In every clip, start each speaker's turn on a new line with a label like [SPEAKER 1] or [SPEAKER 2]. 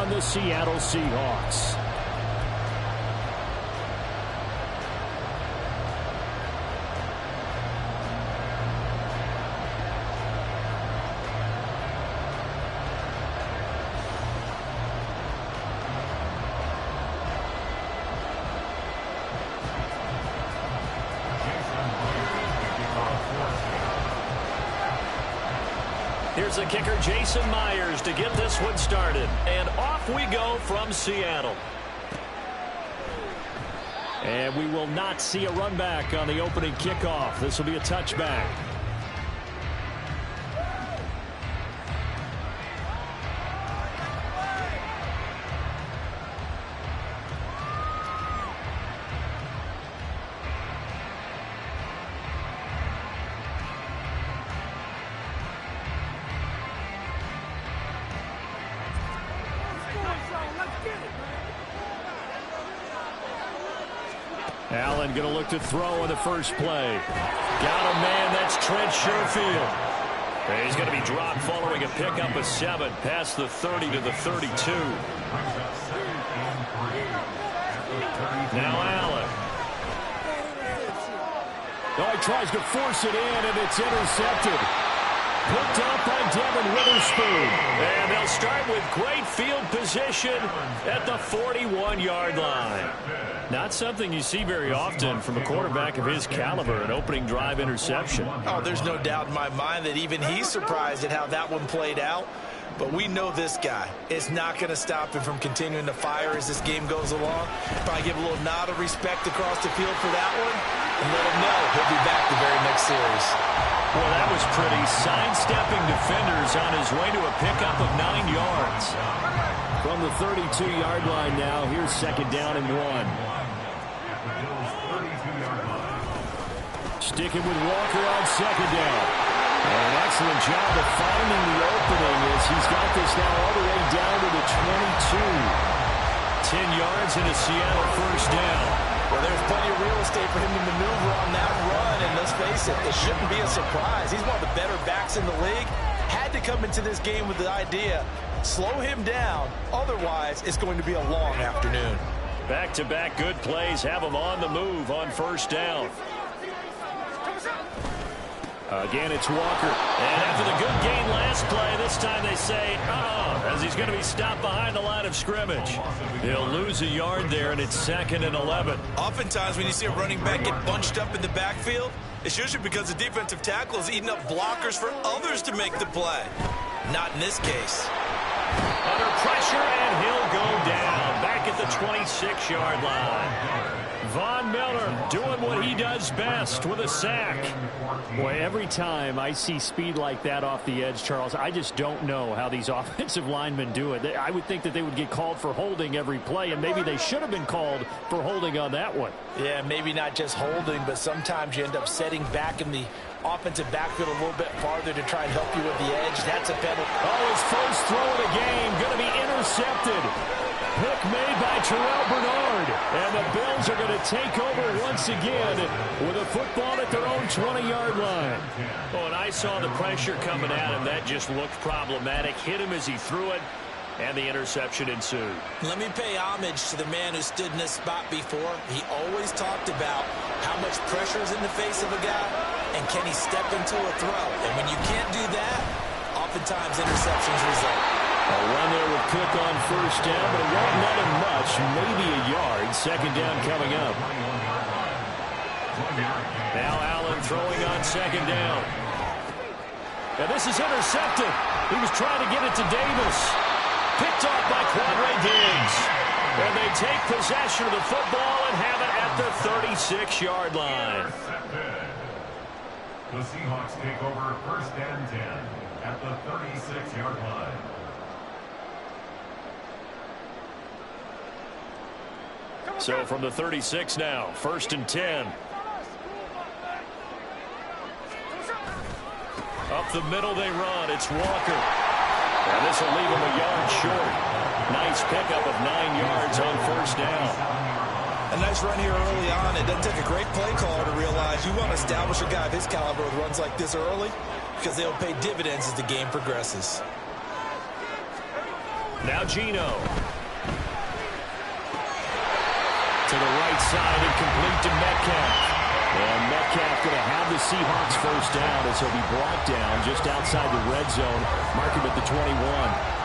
[SPEAKER 1] on the Seattle Seahawks. Here's the kicker, Jason Myers, to get this one started. And off we go from Seattle. And we will not see a run back on the opening kickoff. This will be a touchback. Allen going to look to throw on the first play. Got him, man. That's Trent Sherfield. And he's going to be dropped following a pickup of 7 past the 30 to the 32. Now Allen. Oh, he tries to force it in, and it's intercepted. Picked up by Devin Witherspoon. And they'll start with great field position at the 41-yard line. Not something you see very often from a quarterback of his caliber, an opening drive interception.
[SPEAKER 2] Oh, there's no doubt in my mind that even he's surprised at how that one played out. But we know this guy is not going to stop him from continuing to fire as this game goes along. Probably give a little nod of respect across the field for that one and let him know he'll be back the very next series.
[SPEAKER 1] Well, that was pretty. Sidestepping defenders on his way to a pickup of 9 yards. From the 32-yard line now, here's second down and 1. Sticking with Walker on second down. And an excellent job of finding the opening as he's got this now all the way down to the 22. 10 yards and a Seattle first down.
[SPEAKER 2] Well, there's plenty of real estate for him to maneuver on that run, and let's face it, it shouldn't be a surprise. He's one of the better backs in the league. Had to come into this game with the idea, slow him down, otherwise it's going to be a long afternoon.
[SPEAKER 1] Back-to-back good plays have him on the move on first down. Again, it's Walker. And after the good gain last play, this time they say, as he's going to be stopped behind the line of scrimmage. He'll lose a yard there, and it's 2nd and 11.
[SPEAKER 2] Oftentimes when you see a running back get bunched up in the backfield, it's usually because the defensive tackle is eating up blockers for others to make the play. Not in this case.
[SPEAKER 1] Under pressure, and he'll go down. Back at the 26-yard line. Von Miller doing what he does best with a sack. Boy, every time I see speed like that off the edge, Charles, I just don't know how these offensive linemen do it. I would think that they would get called for holding every play, and maybe they should have been called for holding on that one.
[SPEAKER 2] Yeah, maybe not just holding, but sometimes you end up setting back in the offensive backfield a little bit farther to try and help you with the edge. That's a penalty.
[SPEAKER 1] Oh, his first throw of the game going to be intercepted. Pick made by Terrell Bernard. And the Bills are going to take over once again with a football at their own 20-yard line. Oh, and I saw the pressure coming at him. That just looked problematic. Hit him as he threw it, and the interception ensued.
[SPEAKER 2] Let me pay homage to the man who stood in this spot before. He always talked about how much pressure is in the face of a guy, and can he step into a throw. And when you can't do that, oftentimes interceptions result.
[SPEAKER 1] A run there with Cook on first down, but it won't let him much, maybe a yard. Second down coming up. Now Allen throwing on second down. And this is intercepted. He was trying to get it to Davis. Picked off by Quandre Diggs. And they take possession of the football and have it at the 36-yard line.
[SPEAKER 3] The Seahawks take over first and 10 at the 36-yard line.
[SPEAKER 1] So from the 36 now, 1st and 10. Up the middle they run. It's Walker. And this will leave him a yard short. Nice pickup of 9 yards on first down.
[SPEAKER 2] A nice run here early on. It doesn't take a great play caller to realize you want to establish a guy of his caliber with runs like this early because they'll pay dividends as the game progresses.
[SPEAKER 1] Now Geno. To the right side and complete to Metcalf. And Metcalf going to have the Seahawks first down as he'll be brought down just outside the red zone. Mark him at the 21.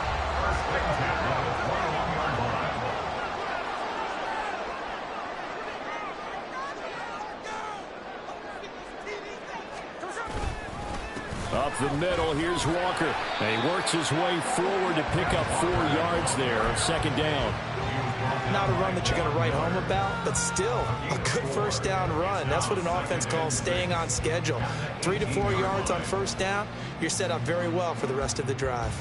[SPEAKER 1] Up the middle, here's Walker. And he works his way forward to pick up 4 yards there on second down.
[SPEAKER 2] Not a run that you're going to write home about, but still a good first down run. That's what an offense calls staying on schedule. 3 to 4 yards on first down, you're set up very well for the rest of the drive.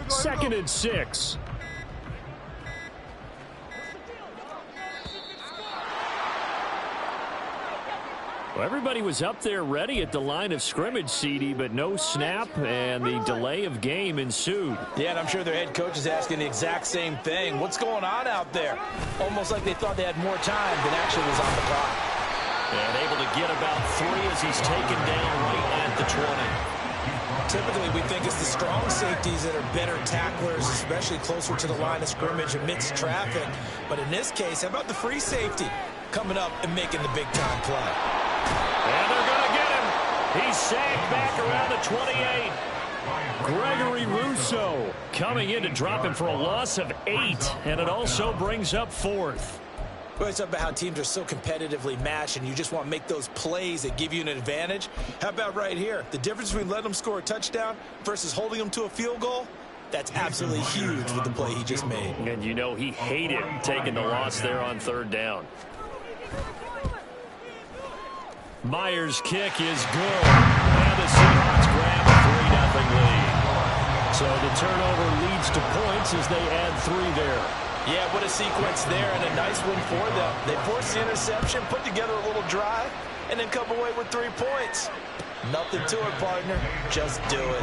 [SPEAKER 1] Second and 6. Well, everybody was up there ready at the line of scrimmage, CD, but no snap, and the delay of game ensued.
[SPEAKER 2] Yeah, and I'm sure their head coach is asking the exact same thing. What's going on out there? Almost like they thought they had more time than actually was on the clock.
[SPEAKER 1] And able to get about 3 as he's taken down right at the 20.
[SPEAKER 2] Typically, we think it's the strong safeties that are better tacklers, especially closer to the line of scrimmage amidst traffic. But in this case, how about the free safety coming up and making the big-time play?
[SPEAKER 1] And they're going to get him. He's sacked back around the 28. Gregory Rousseau coming in to drop him for a loss of 8, and it also brings up 4th.
[SPEAKER 2] Well, it's about how teams are so competitively matched, and you just want to make those plays that give you an advantage. How about right here? The difference between letting them score a touchdown versus holding them to a field goal, that's absolutely huge with the play he just made.
[SPEAKER 1] And you know he hated taking the loss there on 3rd down. Myers' kick is good. And the Seahawks grab a 3-0 lead. So the turnover leads to points as they add 3 there.
[SPEAKER 2] Yeah, what a sequence there, and a nice win for them. They forced the interception, put together a little drive, and then come away with 3 points. Nothing to it, partner. Just do it.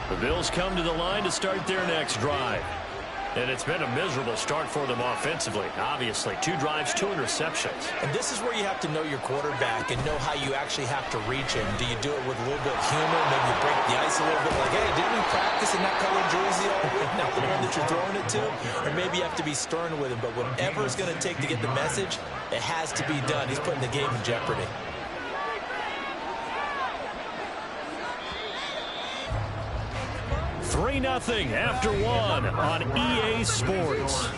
[SPEAKER 1] The Bills come to the line to start their next drive. And it's been a miserable start for them offensively. Obviously, 2 drives, 2 interceptions.
[SPEAKER 2] And this is where you have to know your quarterback and know how you actually have to reach him. Do you do it with a little bit of humor? Maybe you break the ice a little bit like, hey, didn't we practice in that color jersey all week? Not the one that you're throwing it to. Or maybe you have to be stern with him. But whatever it's going to take to get the message, it has to be done. He's putting the game in jeopardy.
[SPEAKER 1] Three 3-0 after 1 on EA Sports.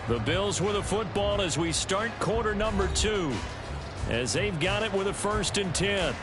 [SPEAKER 1] The Bills with a football as we start quarter number 2, as they've got it with a 1st and 10.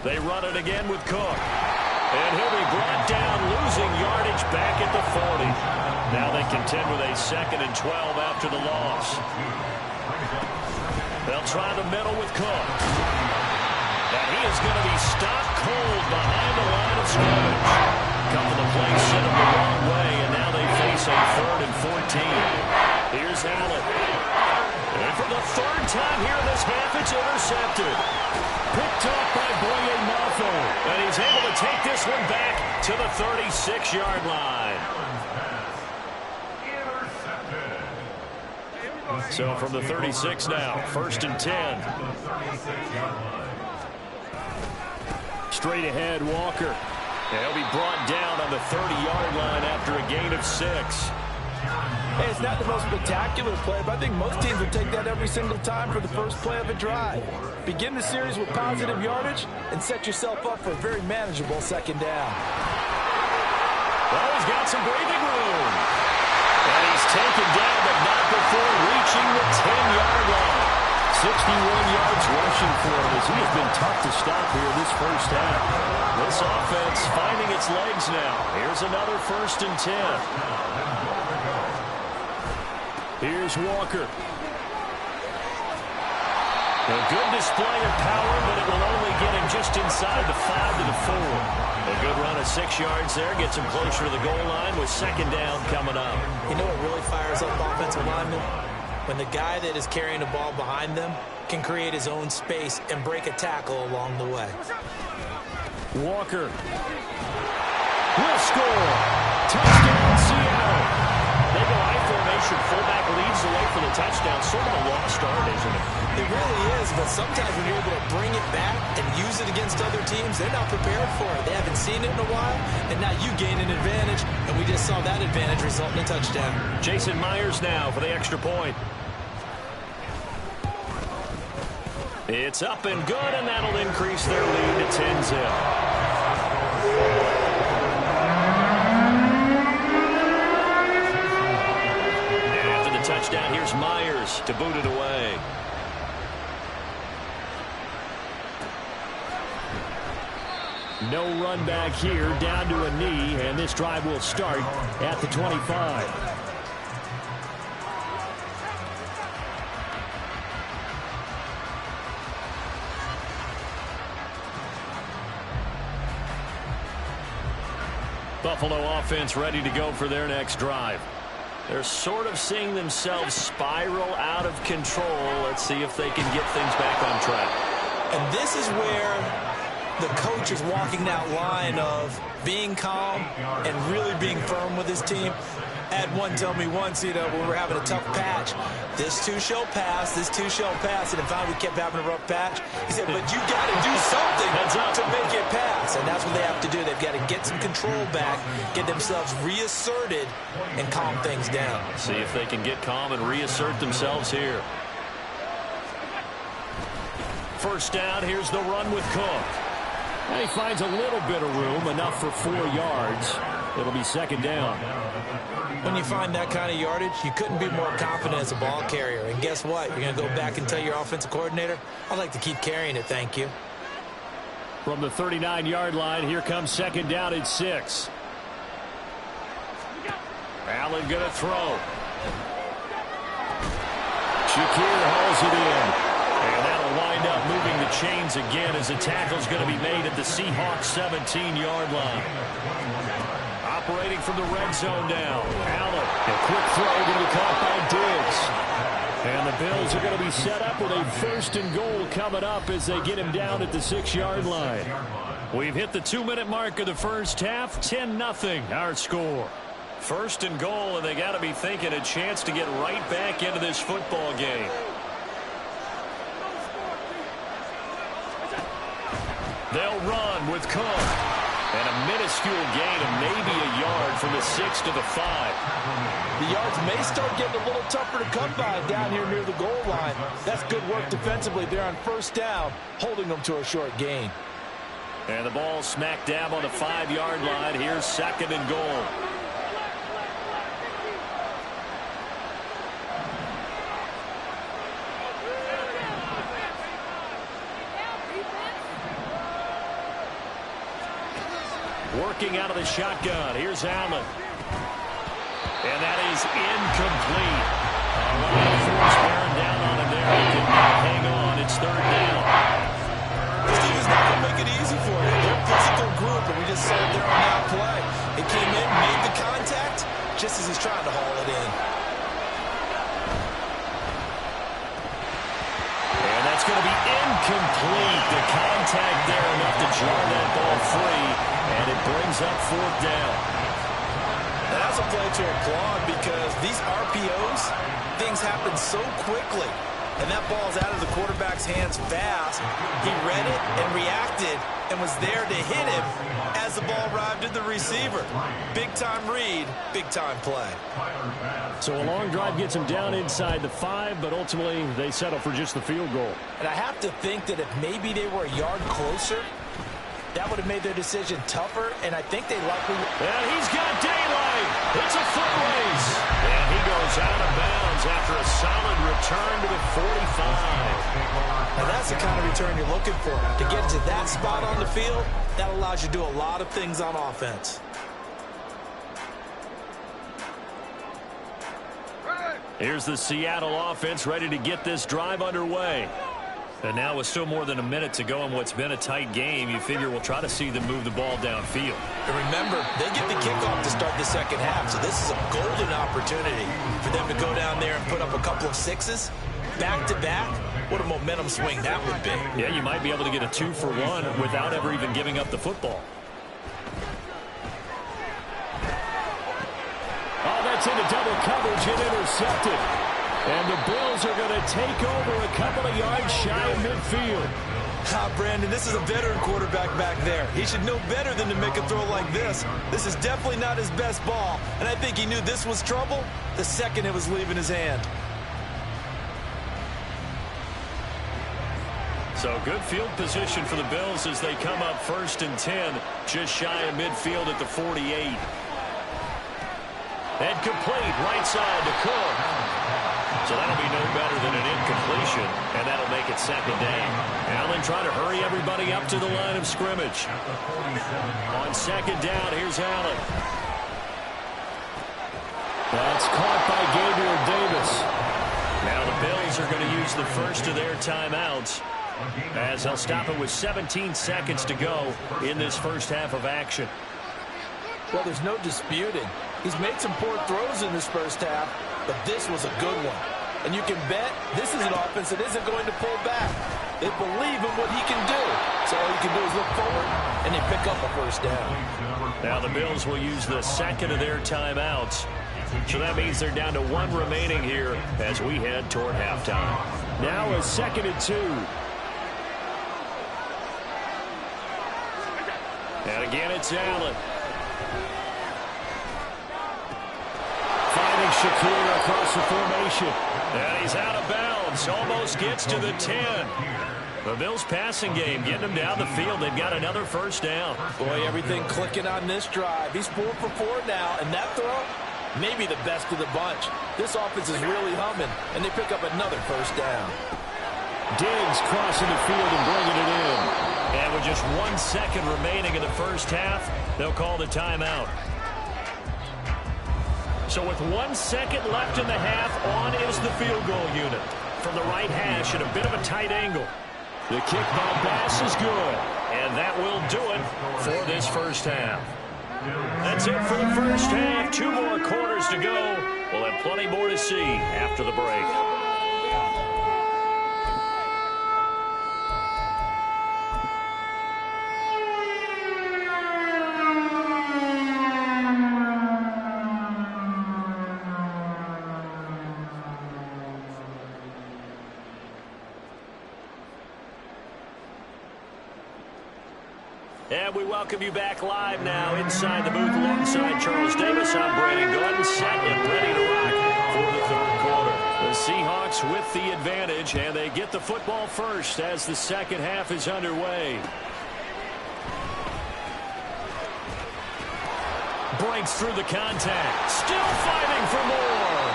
[SPEAKER 1] They run it again with Cook. And he'll be brought down, losing yardage back at the 40. Now they contend with a 2nd and 12 after the loss. They'll try the middle with Cook. And he is going to be stopped cold behind the line of scrimmage. Couple of plays sent him the wrong way, and now they face a 3rd and 14. Here's Allen. And for the 3rd time here in this half, it's intercepted. Picked up by Boye Mafe. And he's able to take this one back to the 36-yard line. So from the 36 now, 1st and 10. Straight ahead, Walker. And he'll be brought down on the 30-yard line after a gain of 6.
[SPEAKER 2] Hey, it's not the most spectacular play, but I think most teams will take that every single time for the first play of a drive. Begin the series with positive yardage and set yourself up for a very manageable 2nd down.
[SPEAKER 1] Well, he's got some breathing room. And he's taken down, but not before reaching the 10-yard line. yards rushing for him as he has been tough to stop here this first half. This offense finding its legs now. Here's another 1st and 10. Here's Walker. A good display of power, but it will only get him just inside the 5 to the 4. A good run of 6 yards there gets him closer to the goal line with 2nd down coming up.
[SPEAKER 2] You know what really fires up offensive linemen? When the guy that is carrying the ball behind them can create his own space and break a tackle along the way.
[SPEAKER 1] Walker will score. Touchdown, Seattle. They go I formation. Fullback leads the way for the touchdown. Sort of a lost start, isn't it?
[SPEAKER 2] It really is, but sometimes when you're able to bring it back and use it against other teams, they're not prepared for it. They haven't seen it in a while, and now you gain an advantage, and we just saw that advantage result in a touchdown.
[SPEAKER 1] Jason Myers now for the extra point. It's up and good, and that'll increase their lead to 10-zip. Touchdown. Here's Myers to boot it away. No run back here, down to a knee, and this drive will start at the 25. Buffalo offense ready to go for their next drive. They're sort of seeing themselves spiral out of control. Let's see if they can get things back on track.
[SPEAKER 2] And this is where the coach is walking that line of being calm and really being firm with his team. I had one tell me once, when we were having a tough patch, this too shall pass, this too shall pass, and if finally we kept having a rough patch, he said, but you got to do something to make it pass, and that's what they have to do. They've got to get some control back, get themselves reasserted, and calm things down.
[SPEAKER 1] See if they can get calm and reassert themselves here. First down, here's the run with Cook. And he finds a little bit of room, enough for 4 yards. It'll be 2nd down.
[SPEAKER 2] When you find that kind of yardage, you couldn't be more confident as a ball carrier. And guess what? You're going to go back and tell your offensive coordinator, I'd like to keep carrying it, thank you.
[SPEAKER 1] From the 39-yard line, here comes 2nd down at 6. Allen going to throw. Shakir hauls it in. And that'll wind up moving the chains again as the tackle's going to be made at the Seahawks 17-yard line. Operating from the red zone now. Allen, a quick throw going to be caught by Diggs. And the Bills are going to be set up with a 1st and goal coming up as they get him down at the 6-yard line. We've hit the 2-minute mark of the first half. 10-0 our score. 1st and goal, and they got to be thinking a chance to get right back into this football game. They'll run with Cook. And a minuscule gain of maybe a yard from the 6 to the 5.
[SPEAKER 2] The yards may start getting a little tougher to come by down here near the goal line. That's good work defensively there on 1st down, holding them to a short gain.
[SPEAKER 1] And the ball smack dab on the 5-yard line. Here's 2nd and goal. Working out of the shotgun. Here's Allen. And that is incomplete. A lot of force bearing down on him there. He could not hang on. It's 3rd down.
[SPEAKER 2] This team is not going to make it easy for you. They're a physical group, and we just saw it there on that play. It came in, made the contact, just as he's trying to haul it in.
[SPEAKER 1] And that's going to be incomplete. The contact there enough to jar that ball free. And it brings up 4th down.
[SPEAKER 2] And that's a play to applaud because these RPOs, things happen so quickly. And that ball's out of the quarterback's hands fast. He read it and reacted and was there to hit him as the ball arrived at the receiver. Big-time read, big-time play.
[SPEAKER 1] So a long drive gets him down inside the 5, but ultimately they settle for just the field goal.
[SPEAKER 2] And I have to think that if maybe they were a yard closer, that would have made their decision tougher, and I think they likely...
[SPEAKER 1] And he's got daylight. It's a foot race. And he goes out of bounds after a solid return to the 45.
[SPEAKER 2] Now that's the kind of return you're looking for. To get to that spot on the field, that allows you to do a lot of things on offense.
[SPEAKER 1] Here's the Seattle offense ready to get this drive underway. And now with still more than a minute to go in what's been a tight game, you figure we'll try to see them move the ball downfield.
[SPEAKER 2] And remember, they get the kickoff to start the second half, so this is a golden opportunity for them to go down there and put up a couple of sixes back-to-back. What a momentum swing that would be.
[SPEAKER 1] Yeah, you might be able to get a 2-for-1 without ever even giving up the football. Oh, that's into double coverage and intercepted. And the Bills are going to take over a couple of yards shy of midfield.
[SPEAKER 2] Brandon, this is a veteran quarterback back there. He should know better than to make a throw like this. This is definitely not his best ball, and I think he knew this was trouble the second it was leaving his hand.
[SPEAKER 1] So good field position for the Bills as they come up 1st and 10, just shy of midfield at the 48. And complete right side to Cook. So that'll be no better than an incompletion, and that'll make it 2nd down. Allen trying to hurry everybody up to the line of scrimmage. On 2nd down, here's Allen. That's caught by Gabriel Davis. Now the Bills are going to use the first of their timeouts as they'll stop it with 17 seconds to go in this first half of action.
[SPEAKER 2] Well, there's no disputing. He's made some poor throws in this first half, but this was a good one. And you can bet this is an offense that isn't going to pull back. They believe in what he can do. So all you can do is look forward, and they pick up a first down.
[SPEAKER 1] Now the Bills will use the second of their timeouts. So that means they're down to 1 remaining here as we head toward halftime. Now a 2nd and 2. And again, it's Allen. Finding Shakir across the formation. And he's out of bounds. Almost gets to the 10. The Bills passing game getting them down the field. They've got another first down.
[SPEAKER 2] Boy, everything clicking on this drive. He's 4 for 4 now, and that throw, maybe the best of the bunch. This offense is really humming, and they pick up another first down.
[SPEAKER 1] Diggs crossing the field and bringing it in. And with just 1 second remaining in the first half, they'll call the timeout. So with 1 second left in the half, on is the field goal unit. From the right hash at a bit of a tight angle. The kick by Bass is good. And that will do it for this first half. That's it for the first half. 2 more quarters to go. We'll have plenty more to see after the break. And we welcome you back live now inside the booth alongside Charles Davis. I'm Brandon Gordon, set and ready to rock for the 3rd quarter. The Seahawks with the advantage, and they get the football first as the second half is underway. Breaks through the contact. Still fighting for more.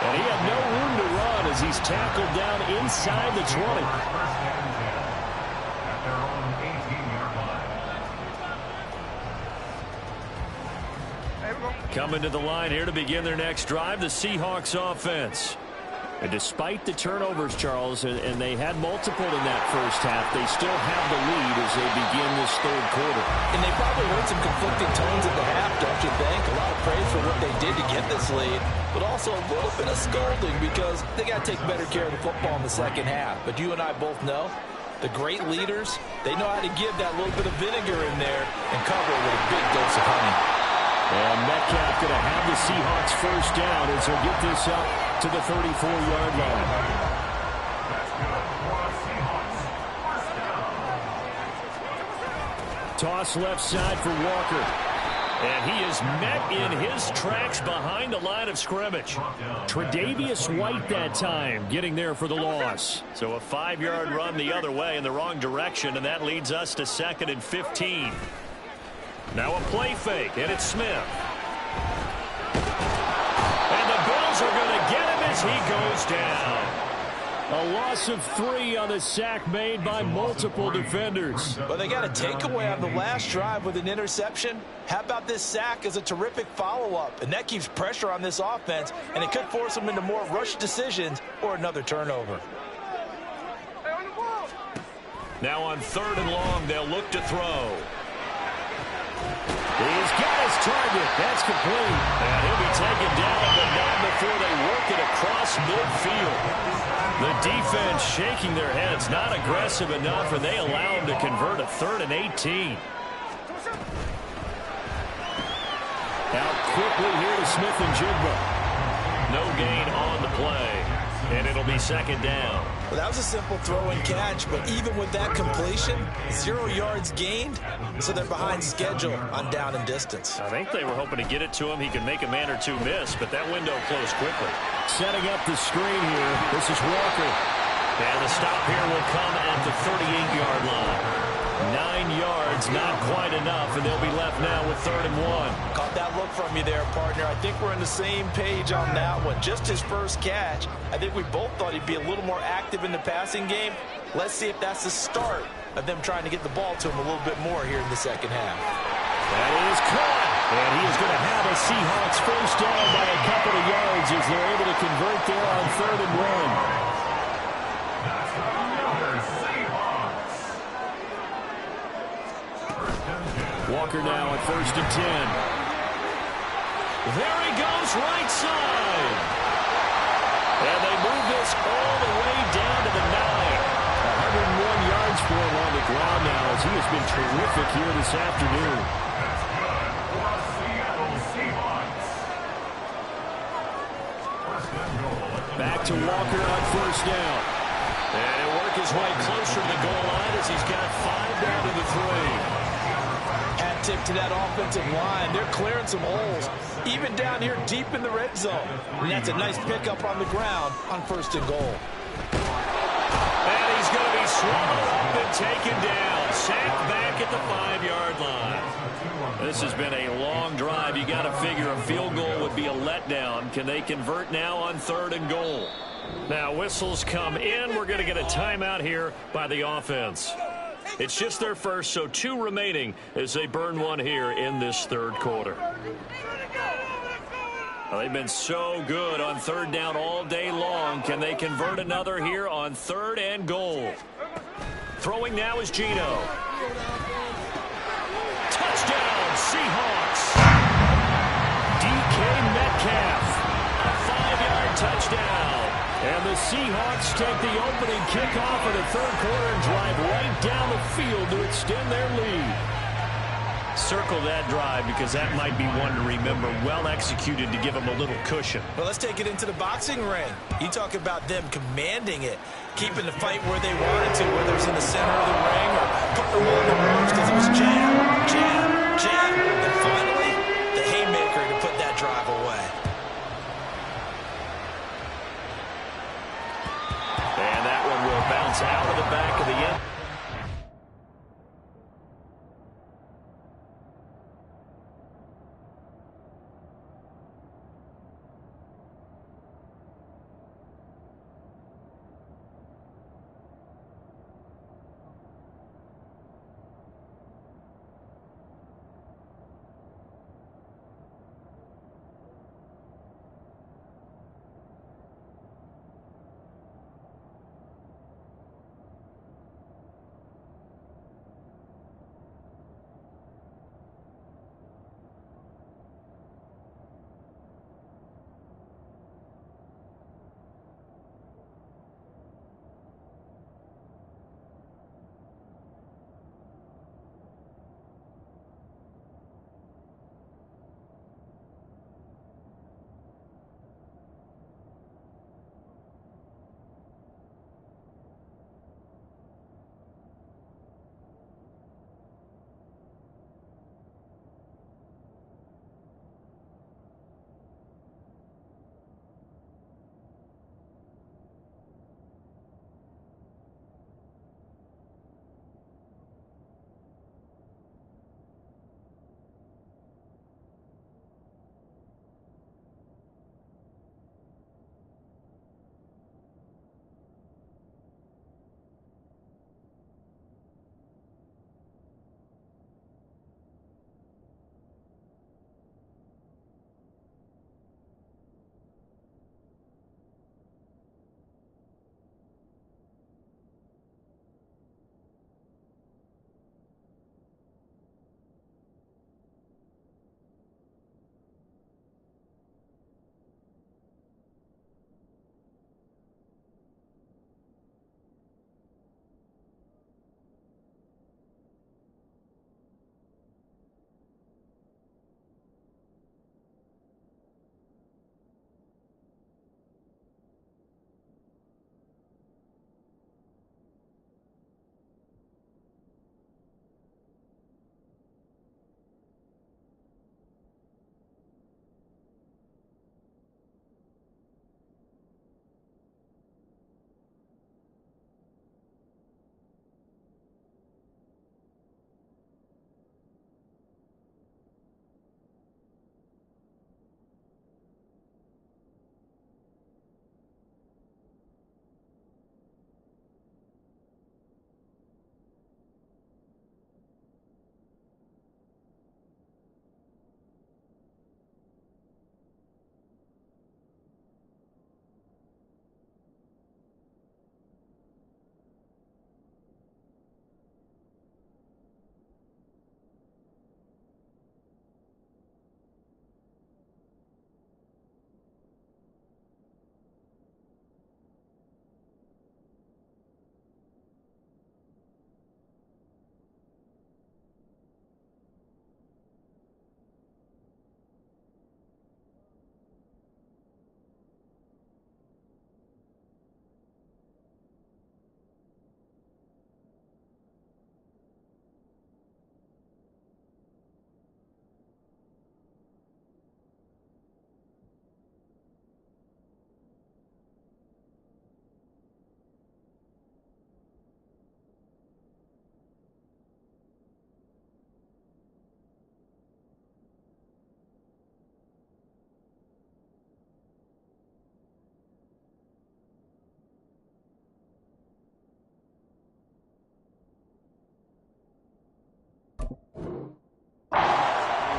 [SPEAKER 1] And he had no room to run as he's tackled down inside the 20. Coming to the line here to begin their next drive, the Seahawks offense. And despite the turnovers, Charles, and they had multiple in that first half, they still have the lead as they begin this 3rd quarter.
[SPEAKER 2] And they probably heard some conflicting tones at the half, don't you think? A lot of praise for what they did to get this lead, but also a little bit of scolding because they got to take better care of the football in the second half. But you and I both know the great leaders, they know how to give that little bit of vinegar in there and cover it with a big dose of honey.
[SPEAKER 1] And Metcalf going to have the Seahawks first down as they'll get this up to the 34-yard line. Toss left side for Walker. And he is met in his tracks behind the line of scrimmage. Tre'Davious White that time getting there for the loss. So a 5-yard run the other way in the wrong direction, and that leads us to 2nd and 15. Now a play fake, and it's Smith. And the Bills are going to get him as he goes down. A loss of 3 on the sack made by multiple defenders.
[SPEAKER 2] Well, they got a takeaway on the last drive with an interception. How about this sack as a terrific follow-up? And that keeps pressure on this offense, and it could force them into more rush decisions or another turnover.
[SPEAKER 1] Now on 3rd and long, they'll look to throw. He's got his target. That's complete. And he'll be taken down, but not before they work it across midfield. The defense shaking their heads, not aggressive enough, and they allow him to convert a 3rd and 18. Out quickly here to Smith and Jigba. No gain on the play, and it'll be 2nd down.
[SPEAKER 2] Well, that was a simple throw and catch, but even with that completion, 0 yards gained, so they're behind schedule on down and distance.
[SPEAKER 1] I think they were hoping to get it to him. He could make a man or two miss, but that window closed quickly. Setting up the screen here, this is Walker. And the stop here will come at the 38-yard line. 9 yards, not quite enough, and they'll be left now with 3rd and 1.
[SPEAKER 2] Caught that look from you there, partner. I think we're on the same page on that one. Just his first catch. I think we both thought he'd be a little more active in the passing game. Let's see if that's the start of them trying to get the ball to him a little bit more here in the second half.
[SPEAKER 1] That is caught, and he is going to have a Seahawks first down by a couple of yards as they're able to convert there on 3rd and 1. Walker now at 1st and 10. There he goes, right side. And they move this all the way down to the 9. 101 yards for him on the ground now as he has been terrific here this afternoon. Back to Walker on 1st down. And he'll work his way closer to the goal line as he's got 5 down to the 3.
[SPEAKER 2] Hat tip to that offensive line. They're clearing some holes, even down here deep in the red zone. And that's a nice pickup on the ground on 1st and goal.
[SPEAKER 1] And he's going to be swallowed up and taken down. Sacked back at the 5-yard line. This has been a long drive. You got to figure a field goal would be a letdown. Can they convert now on 3rd and goal? Now whistles come in. We're going to get a timeout here by the offense. It's just their first, so 2 remaining as they burn one here in this 3rd quarter. Well, they've been so good on 3rd down all day long. Can they convert another here on 3rd and goal? Throwing now is Geno. Touchdown, Seahawks. DK Metcalf. A 5-yard touchdown. And the Seahawks take the opening kickoff of the 3rd quarter and drive right down the field to extend their lead. Circle that drive because that might be one to remember. Well executed to give them a little cushion.
[SPEAKER 2] Well, let's take it into the boxing ring. You talk about them commanding it, keeping the fight where they wanted to, whether it's in the center of the ring or putting them on the ropes because it was jab, jab, jab, and finally the haymaker to put that drive away.
[SPEAKER 1] And that one will bounce out of the back of the end.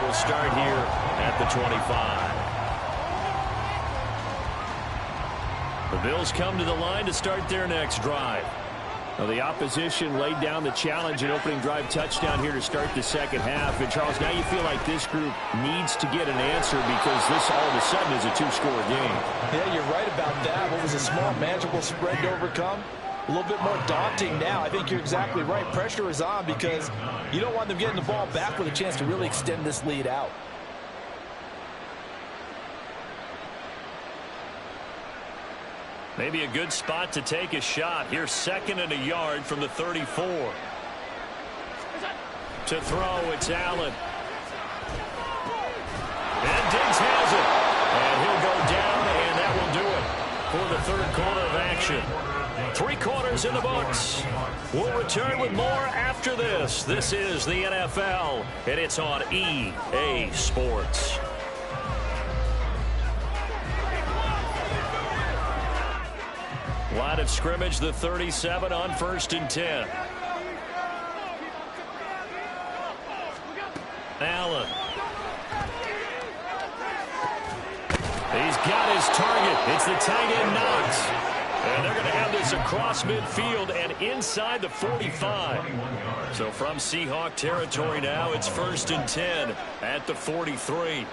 [SPEAKER 1] will start here at the 25. The Bills come to the line to start their next drive. Now, the opposition laid down the challenge and opening drive touchdown here to start the second half. And, Charles, now you feel like this group needs to get an answer because this all of a sudden is a two-score game.
[SPEAKER 2] Yeah, you're right about that. What was a small, manageable spread to overcome? A little bit more daunting now. I think you're exactly right. Pressure is on because you don't want them getting the ball back with a chance to really extend this lead out.
[SPEAKER 1] Maybe a good spot to take a shot. Here's 2nd and a yard from the 34. To throw, it's Allen. And Diggs has it. And he'll go down, and that will do it for the third quarter of action. 3 quarters in the books. We'll return with more after this. This is the NFL, and it's on EA Sports. Line of scrimmage, the 37 on 1st and 10. Allen. He's got his target. It's the tight end Knox. And they're going to have this across midfield and inside the 45. So from Seahawk territory now, it's 1st and 10 at the 43.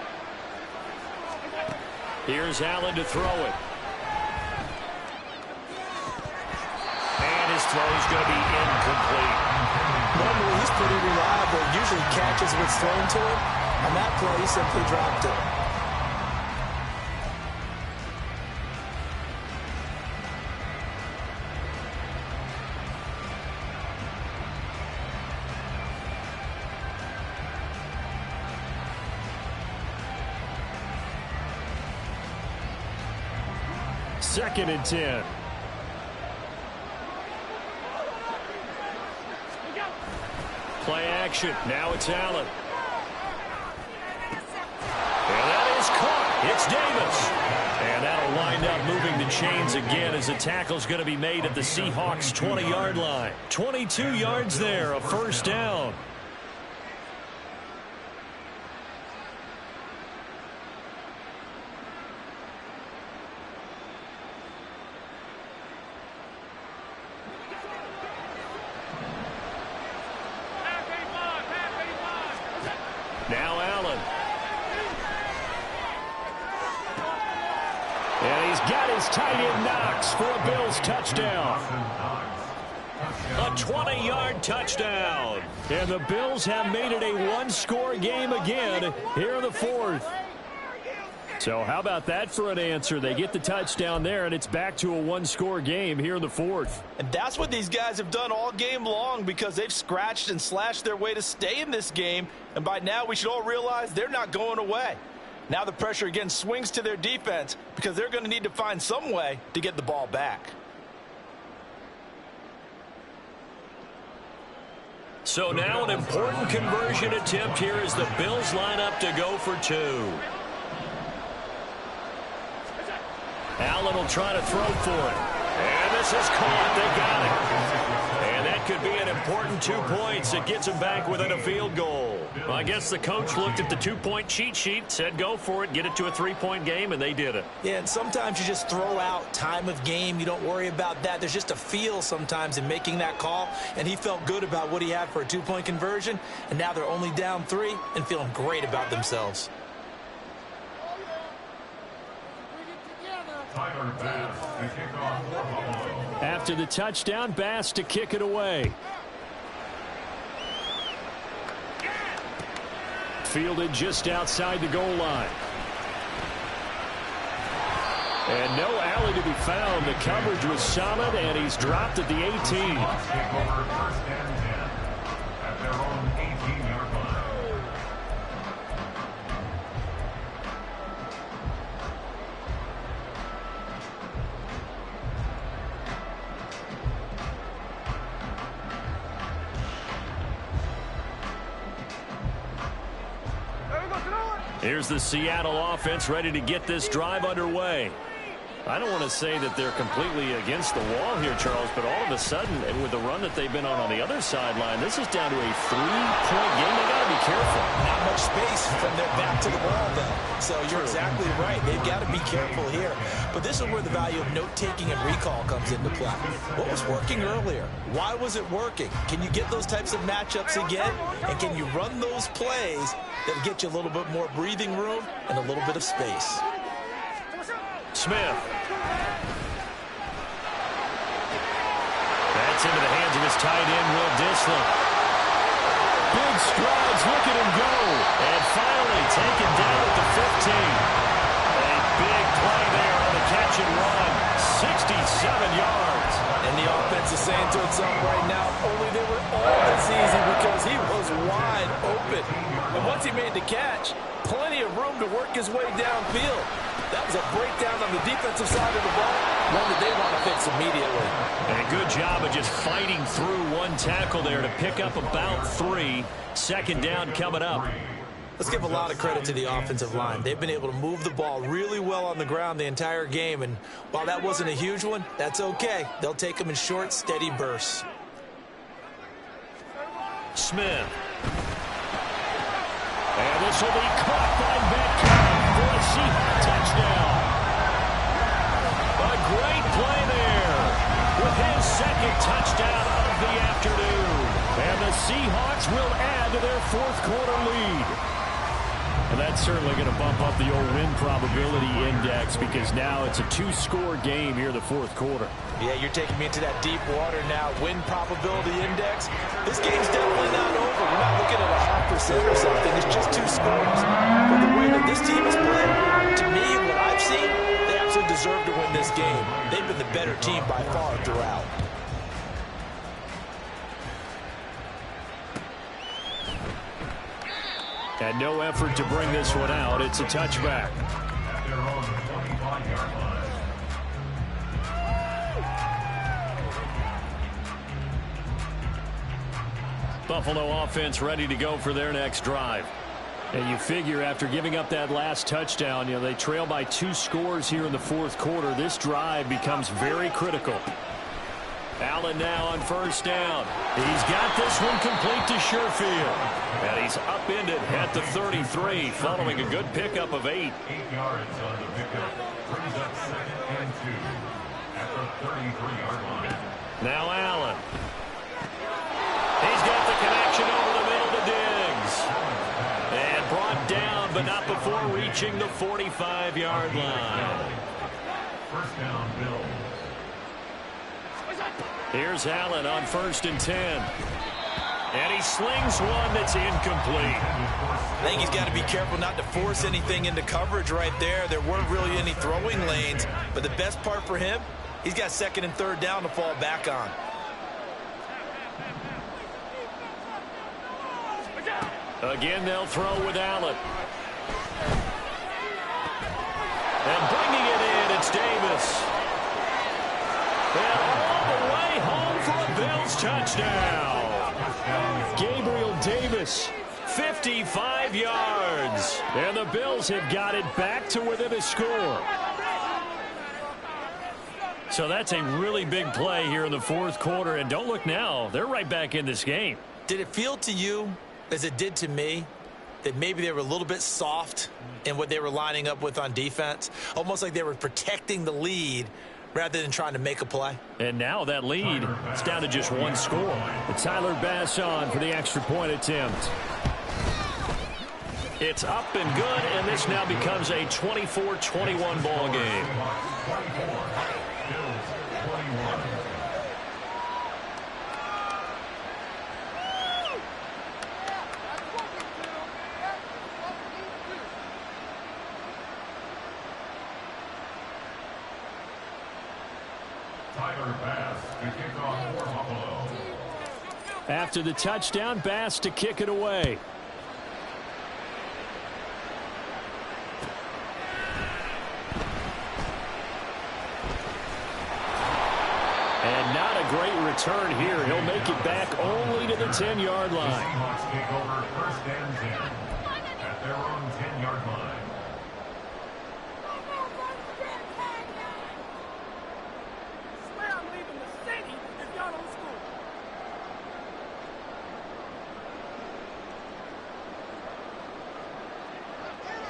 [SPEAKER 1] Here's Allen to throw it. And his throw is going to be incomplete.
[SPEAKER 2] Normally, he's pretty reliable. Usually catches what's thrown to him. On that play, he simply dropped it.
[SPEAKER 1] Second and 10. Play action. Now it's Allen. And that is caught. It's Davis. And that'll wind up moving the chains again as the tackle's going to be made at the Seahawks' 20-yard line. 22 yards there, a first down. Now Allen. And he's got his tight end Knox for a Bills touchdown. A 20-yard touchdown. And the Bills have made it a one-score game again here in the fourth. So how about that for an answer? They get the touchdown there, and it's back to a one-score game here in the fourth.
[SPEAKER 2] And that's what these guys have done all game long because they've scratched and slashed their way to stay in this game. And by now, we should all realize they're not going away. Now the pressure again swings to their defense because they're going to need to find some way to get the ball back.
[SPEAKER 1] So now an important conversion attempt here as the Bills line up to go for 2. Allen will try to throw for it. And this is caught. They got it. And that could be an important 2 points. It gets them back within a field goal. Well, I guess the coach looked at the 2-point cheat sheet, said go for it, get it to a 3-point game, and they did it.
[SPEAKER 2] Yeah, and sometimes you just throw out time of game. You don't worry about that. There's just a feel sometimes in making that call, and he felt good about what he had for a 2-point conversion, and now they're only down 3 and feeling great about themselves.
[SPEAKER 1] After the touchdown, Bass to kick it away. Fielded just outside the goal line. And no alley to be found. The coverage was solid, and he's dropped at the 18.
[SPEAKER 3] At their own 18-yard line.
[SPEAKER 1] Here's the Seattle offense ready to get this drive underway. I don't want to say that they're completely against the wall here, Charles, but all of a sudden, and with the run that they've been on the other sideline, this is down to a 3-point game. They got to be careful.
[SPEAKER 2] Not much space from their back to the ball, though. So you're exactly right. They've got to be careful here. But this is where the value of note-taking and recall comes into play. What was working earlier? Why was it working? Can you get those types of matchups again? And can you run those plays that get you a little bit more breathing room and a little bit of space?
[SPEAKER 1] Smith. That's into the hands of his tight end, Will Dissler. Big strides, look at him go. And finally taken down at the 15. A big play there on the catch and run. 67 yards.
[SPEAKER 2] And the offense is saying to itself right now, only they were all this easy because he was wide open. And once he made the catch, plenty of room to work his way downfield. That was a breakdown on the defensive side of the ball, one that they want to fix immediately.
[SPEAKER 1] And a good job of just fighting through one tackle there to pick up about 3. Second down coming up.
[SPEAKER 2] Let's give a lot of credit to the offensive line. They've been able to move the ball really well on the ground the entire game. And while that wasn't a huge one, that's okay. They'll take them in short, steady bursts.
[SPEAKER 1] Smith. And this will be caught by Metcalf for a Seahawks touchdown. A great play there with his second touchdown of the afternoon. And the Seahawks will add to their fourth quarter lead. And that's certainly going to bump up the old win probability index because now it's a 2-score game here in the fourth quarter.
[SPEAKER 2] Yeah, you're taking me into that deep water now. Win probability index. This game's definitely not over. We're not looking at a 0.5% or something. It's just 2 scores. But the way that this team has played, to me, what I've seen, they absolutely deserve to win this game. They've been the better team by far throughout.
[SPEAKER 1] And no effort to bring this one out. It's a touchback.
[SPEAKER 3] At their own 25-yard line.
[SPEAKER 1] Buffalo offense ready to go for their next drive. And you figure after giving up that last touchdown, they trail by 2 scores here in the fourth quarter. This drive becomes very critical. Allen now on first down. He's got this one complete to Sherfield. And he's upended at the 33 following a good pickup of 8.
[SPEAKER 3] 8 yards on the pickup. Brings up 2nd and 2 at the 33-yard line.
[SPEAKER 1] Now Allen. He's got the connection over the middle to Diggs. And brought down, but not before reaching the 45-yard line.
[SPEAKER 3] First down, Bills.
[SPEAKER 1] Here's Allen on 1st and 10. And he slings one that's incomplete.
[SPEAKER 2] I think he's got to be careful not to force anything into coverage right there. There weren't really any throwing lanes. But the best part for him, he's got 2nd and 3rd down to fall back on.
[SPEAKER 1] Again, they'll throw with Allen. And bringing it in, it's Davis. And all the way home for a Bills touchdown. Gabriel Davis, 55 yards. And the Bills have got it back to within a score. So that's a really big play here in the fourth quarter. And don't look now, they're right back in this game.
[SPEAKER 2] Did it feel to you, as it did to me, that maybe they were a little bit soft in what they were lining up with on defense? Almost like they were protecting the lead rather than trying to make a play.
[SPEAKER 1] And now that lead, it's down to just 1 score. But Tyler Bass on for the extra point attempt. It's up and good, and this now becomes a 24-21 ball game.
[SPEAKER 3] Tyler Bass to kick off for Buffalo.
[SPEAKER 1] After the touchdown, Bass to kick it away. And not a great return here. He'll make it back only to the 10-yard line.
[SPEAKER 3] The Seahawks take over 1st and 10 at their own 10-yard line.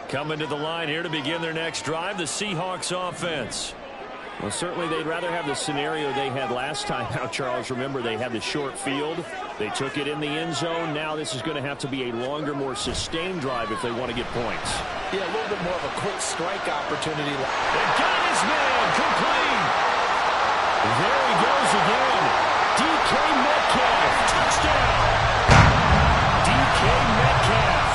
[SPEAKER 1] Coming to the line here to begin their next drive, the Seahawks offense. Well, certainly they'd rather have the scenario they had last time. Now, Charles, remember, they had the short field. They took it in the end zone. Now this is going to have to be a longer, more sustained drive if they want to get points.
[SPEAKER 2] Yeah, a little bit more of a quick strike opportunity.
[SPEAKER 1] They got his man complete. There he goes again. DK Metcalf, touchdown. DK Metcalf,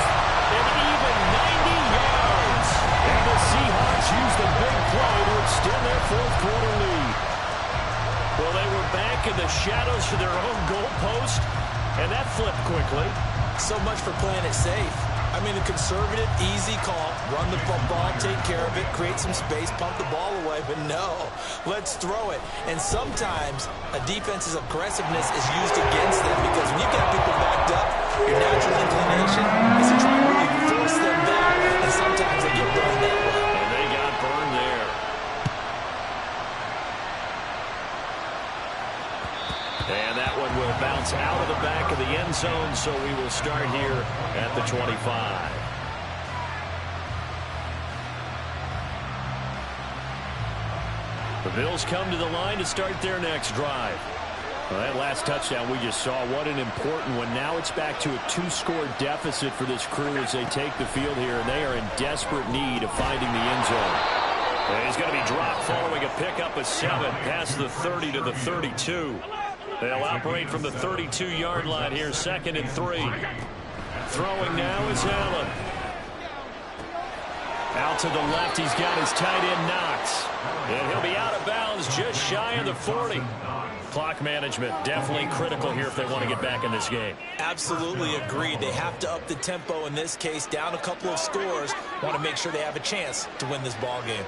[SPEAKER 1] an even 90 yards. And the Seahawks use the big play to extend their fourth-quarter lead. Well, they were back in the shadows for their own goalpost, and that flipped quickly.
[SPEAKER 2] So much for playing it safe. I mean, a conservative, easy call. Run the football, take care of it, create some space, pump the ball away. But no, let's throw it. And sometimes a defense's aggressiveness is used against them because when you've got people backed up, your natural inclination is to try and really force them back. And sometimes they get burned that way.
[SPEAKER 1] And they got burned there. And that one will bounce out of the back of the end zone, so we will start here at the 25. The Bills come to the line to start their next drive. Well, that last touchdown we just saw, what an important one. Now it's back to a 2-score deficit for this crew as they take the field here, and they are in desperate need of finding the end zone. And he's going to be dropped following a pickup of 7 past the 30 to the 32. They'll operate from the 32-yard line here, 2nd and 3. Throwing now is Allen. Out to the left, he's got his tight end Knox. And he'll be out of bounds just shy of the 40. Clock management definitely critical here if they want to get back in this game.
[SPEAKER 2] Absolutely agreed. They have to up the tempo in this case, down a couple of scores. Want to make sure they have a chance to win this ball game.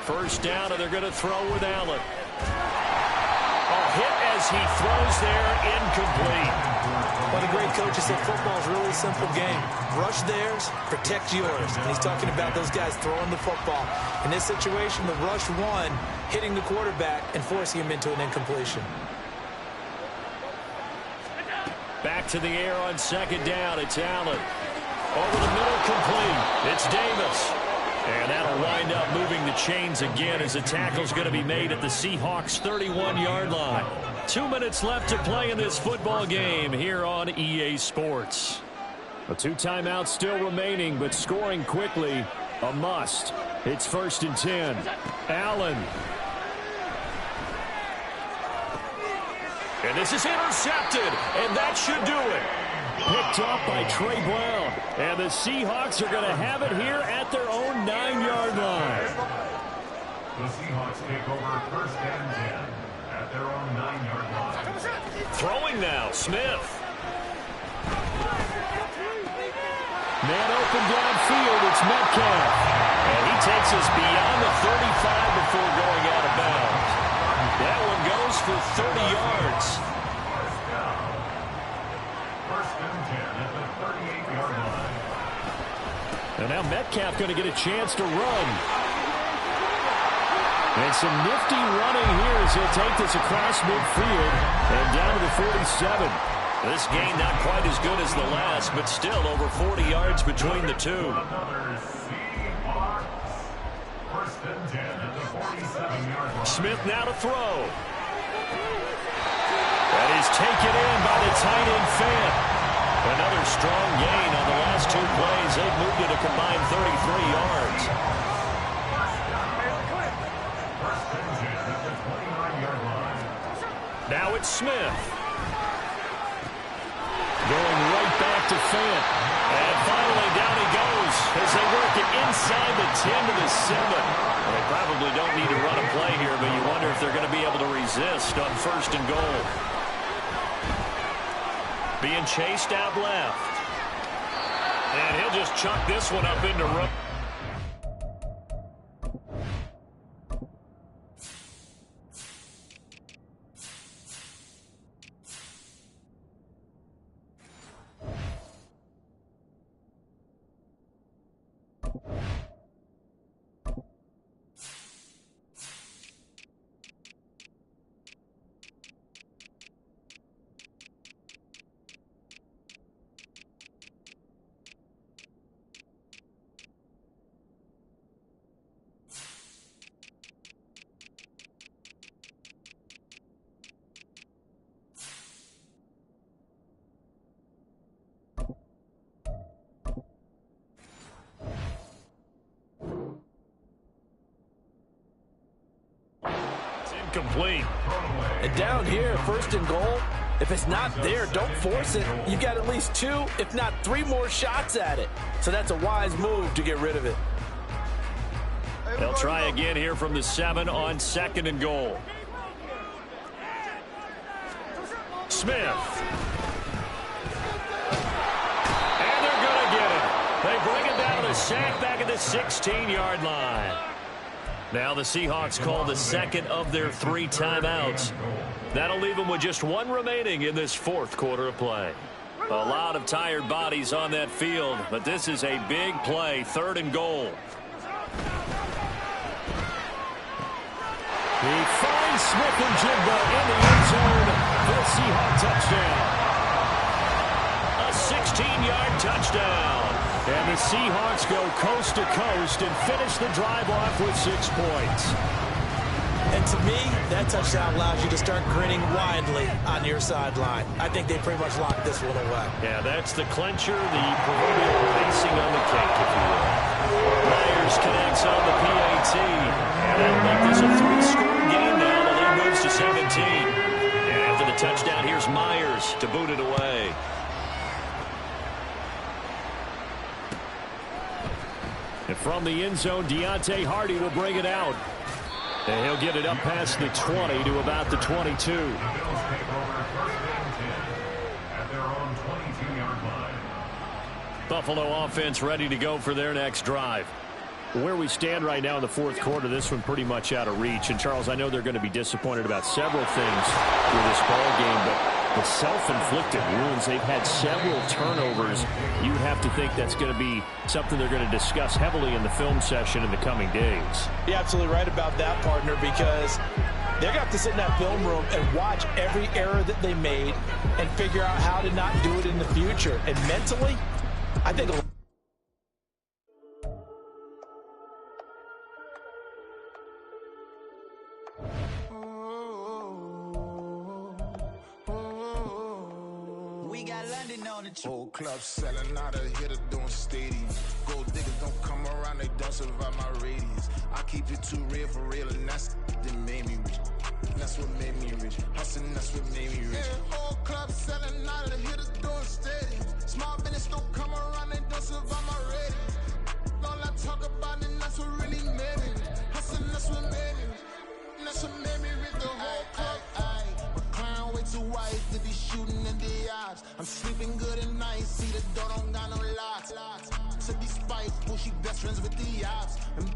[SPEAKER 1] First down, and they're going to throw with Allen. A hit as he throws there, incomplete.
[SPEAKER 2] One of the great coaches said football is really a simple game. Rush theirs, protect yours. And he's talking about those guys throwing the football. In this situation, the rush one, hitting the quarterback and forcing him into an incompletion.
[SPEAKER 1] Back to the air on 2nd down. It's Allen. Over the middle, complete. It's Davis. And that'll wind up moving the chains again as the tackle's going to be made at the Seahawks' 31-yard line. 2 minutes left to play in this football game here on EA Sports. A 2 timeouts still remaining, but scoring quickly, a must. It's 1st and 10. Allen. And this is intercepted, and that should do it. Picked up by Trey Brown. And the Seahawks are going to have it here at their own 9-yard line.
[SPEAKER 3] The Seahawks take over 1st and 10 at their own 9-yard line.
[SPEAKER 1] Throwing now, Smith. Man open downfield, it's Metcalf. And he takes us beyond the 35 before going out of bounds. That one goes for 30 yards. And now Metcalf going to get a chance to run. And some nifty running here as he'll take this across midfield and down to the 47. This gain not quite as good as the last, but still over 40 yards between the two. Smith now to throw. That is taken in by the tight end Fant. Another strong gain on the last 2 plays. They've moved it a combined 33 yards. Now it's Smith. Going right back to Fant. And finally down he goes as they work it inside the 10 to the 7. They probably don't need to run a play here, but you wonder if they're going to be able to resist on 1st and goal. Being chased out left. And he'll just chuck this one up into room. incomplete.
[SPEAKER 2] And down here, 1st and goal, if it's not there, don't force it. You've got at least 2, if not 3 more shots at it. So that's a wise move to get rid of it.
[SPEAKER 1] They'll try again here from the 7 on 2nd and goal. Smith. And they're going to get it. They bring it down, a sack back at the 16-yard line. Now the Seahawks call the 2nd of their 3 timeouts. That'll leave them with just 1 remaining in this 4th quarter of play. A lot of tired bodies on that field, but this is a big play, 3rd and goal. He finds Smith and Jigba in the end zone for the Seahawks touchdown. A 16-yard touchdown. And the Seahawks go coast to coast and finish the drive off with 6 points.
[SPEAKER 2] And to me, that touchdown allows you to start grinning widely on your sideline. I think they pretty much locked this one away.
[SPEAKER 1] Yeah, that's the clincher, the proverbial icing on the cake, if you will. Myers connects on the PAT. And that'll make this a 3-score game now. The lead moves to 17. And after the touchdown, here's Myers to boot it away. And from the end zone, Deontay Hardy will bring it out. And he'll get it up past the 20 to about the 22.
[SPEAKER 3] The Bills take over 1st and 10 at their own 22-yard line.
[SPEAKER 1] Buffalo offense ready to go for their next drive. Where we stand right now in the 4th quarter, this one pretty much out of reach. And, Charles, I know they're going to be disappointed about several things with this ball game, but the self-inflicted wounds, they've had several turnovers. You'd have to think that's going to be something they're going to discuss heavily in the film session in the coming days.
[SPEAKER 2] You're absolutely right about that, partner, because they're going to have to sit in that film room and watch every error that they made and figure out how to not do it in the future. And mentally, I think
[SPEAKER 4] Whole club selling out of hitter doing stadiums. Gold diggers don't come around, they don't survive my radius. I keep it too real for real, and that's that made me rich. That's what made me rich. Hustling, that's what made me rich. Yeah, whole club selling out of hitters doing stadiums. Small business don't come around, they don't survive my radius. All I talk about, and that's what really made me rich. Hustling, that's what made me rich. That's what made me rich. The whole club. Clown way too white to be shooting in the eyes. I'm sleeping good at night, see the door don't got no locks. To be spiteful, she best friends with the ops. And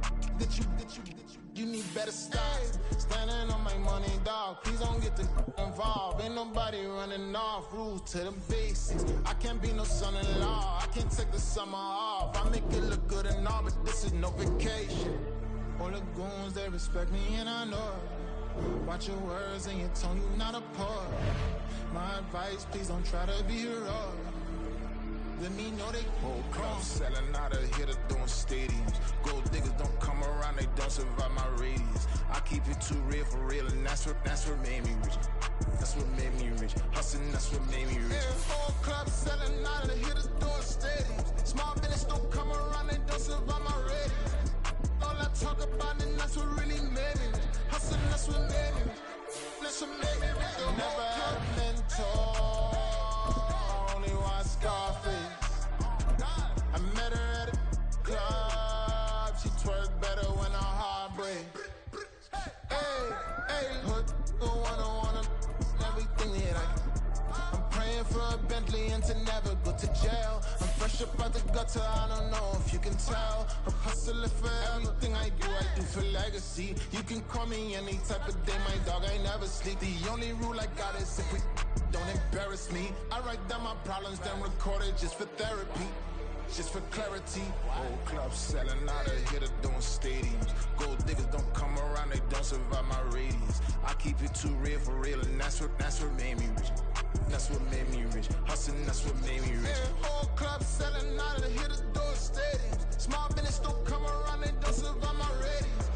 [SPEAKER 4] you need better stocks. Standing on my money, dog. Please don't get involved. Ain't nobody running off. Rules to the basics. I can't be no son-in-law. I can't take the summer off. I make it look good and all, but this is no vacation. All the goons, they respect me and I know it. Watch your words and your tone, you not a part. My advice, please don't try to be heroic. Let me know they whole club selling out of hitter doing stadiums. Gold diggers don't come around, they don't survive my radius. I keep it too real for real, and that's what made me rich. That's what made me rich. Hustling, that's what made me rich. Yeah, whole club selling out of hitters doing stadiums. Small business don't come around, they don't survive my radius. All I talk about, and that's what really made me rich. Hustling, that's what made me rich. That's what made me rich. Never had a mentor, only one Scarface. I met her at a club, she twerk better when her heart breaks. Hey, hood, wanna everything that I'm praying for a Bentley and to never go to jail. I'm fresh up out the gutter, I don't know if you can tell. I'm hustling for everything I do for legacy. You can call me any type of day, my dog, I never sleep. The only rule I got is if we don't embarrass me. I write down my problems, then record it just for therapy. Just for clarity. Whole club selling out of hitter doing stadiums. Gold diggers don't come around, they don't survive my radius. I keep it too real for real, and that's what made me rich. That's what made me rich. Hustling, that's what made me rich. Yeah, whole club selling out of hitters doing stadiums. Small business don't come around, they don't survive my radius.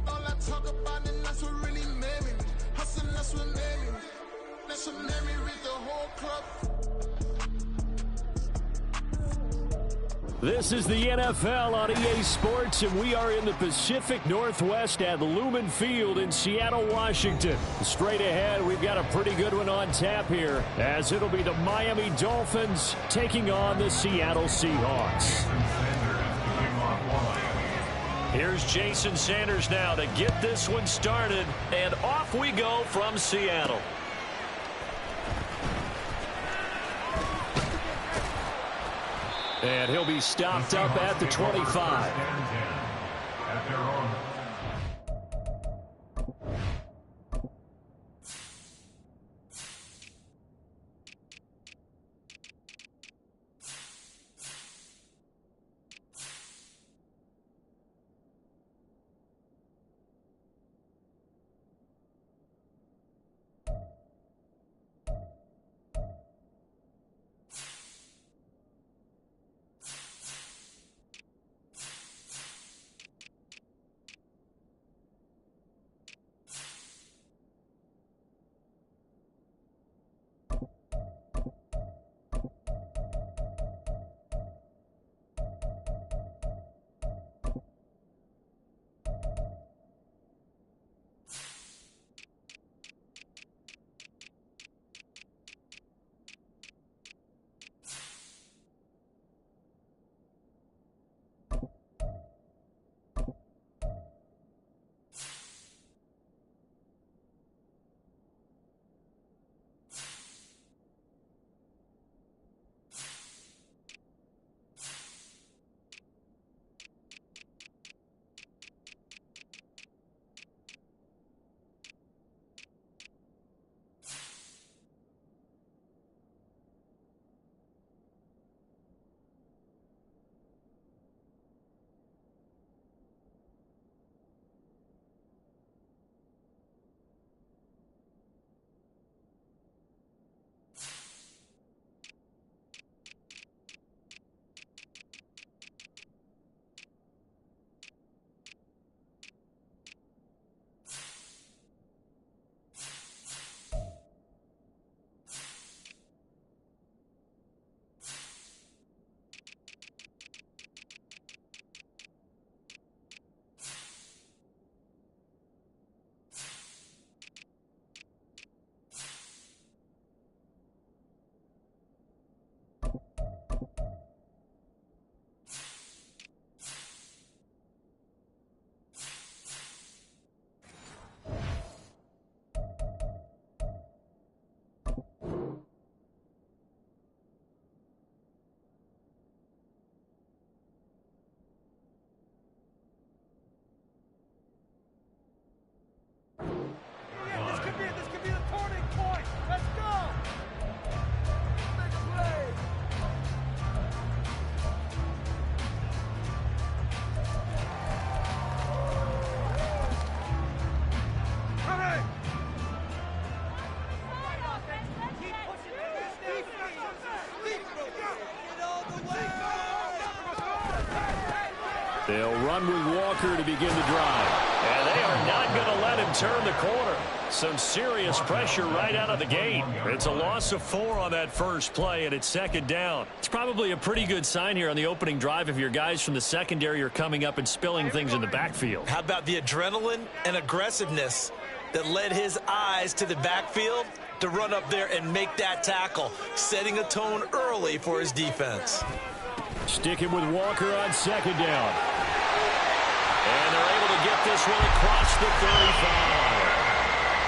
[SPEAKER 4] All I talk about, and that's what really made me rich. Hustling, that's what made me rich. That's what made me rich. The whole club.
[SPEAKER 1] This is the NFL on EA Sports, and we are in the Pacific Northwest at Lumen Field in Seattle, Washington. Straight ahead, we've got a pretty good one on tap here, as it'll be the Miami Dolphins taking on the Seattle Seahawks. Here's Jason Sanders now to get this one started, and off we go from Seattle. And he'll be stopped up at the 25.
[SPEAKER 5] This could be the turning point. Let's go. Make a play. Hurry. Keep pushing it. Get all the way.
[SPEAKER 1] They'll run with Walker to begin the drive. And they are not going to let him turn the corner. Some serious pressure right out of the gate. It's a loss of 4 on that first play, and it's second down. It's probably a pretty good sign here on the opening drive if your guys from the secondary are coming up and spilling things in the backfield.
[SPEAKER 2] How about the adrenaline and aggressiveness that led his eyes to the backfield to run up there and make that tackle, setting a tone early for his defense.
[SPEAKER 1] Sticking with Walker on second down. And they're able to get this one across the 35.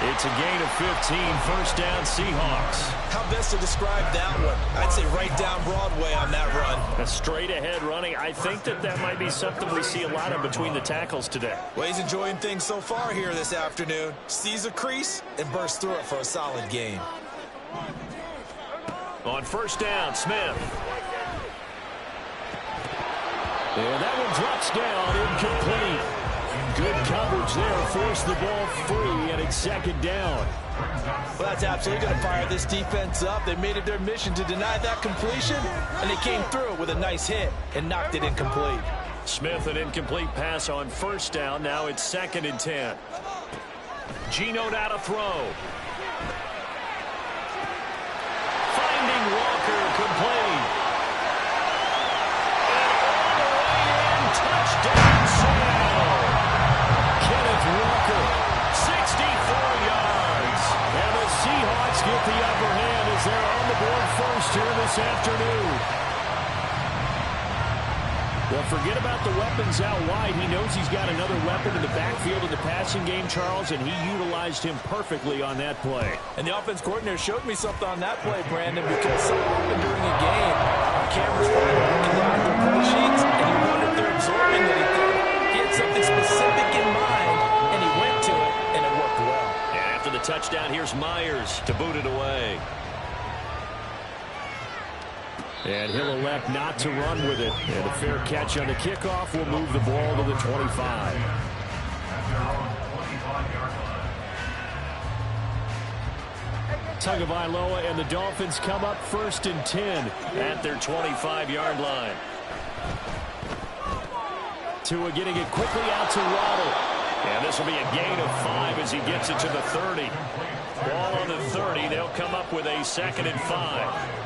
[SPEAKER 1] It's a gain of 15, first down Seahawks.
[SPEAKER 2] How best to describe that one? I'd say right down Broadway on that run.
[SPEAKER 1] A straight ahead running. I think that might be something we see a lot of between the tackles today.
[SPEAKER 2] Well, he's enjoying things so far here this afternoon. Sees a crease and bursts through it for a solid gain.
[SPEAKER 1] On first down, Smith. And that one drops down, incomplete. Good coverage there, forced the ball free, and it's second down.
[SPEAKER 2] Well, that's absolutely going to fire this defense up. They made it their mission to deny that completion, and they came through with a nice hit and knocked it incomplete.
[SPEAKER 1] Smith, an incomplete pass on first down. Now it's 2nd and 10. Geno now to throw. Finding Walker, complete. get the upper hand as they're on the board first here this afternoon. Well, forget about the weapons out wide. He knows he's got another weapon in the backfield in the passing game, Charles, and he utilized him perfectly on that play.
[SPEAKER 2] And the offense coordinator showed me something on that play, Brandon, because so often during a game, our cameras find looking down at their play sheets, and you wonder if they're absorbing anything. He had something specific in mind, and he went to it, and it worked well.
[SPEAKER 1] And after the touchdown, here's Myers to boot it away. And he'll elect not to run with it. And a fair catch on the kickoff will move the ball to the 25. Tagovailoa and the Dolphins come up 1st and 10 at their 25-yard line. Tua getting it quickly out to Waddle. And this will be a gain of 5 as he gets it to the 30. Ball on the 30. They'll come up with a 2nd and 5.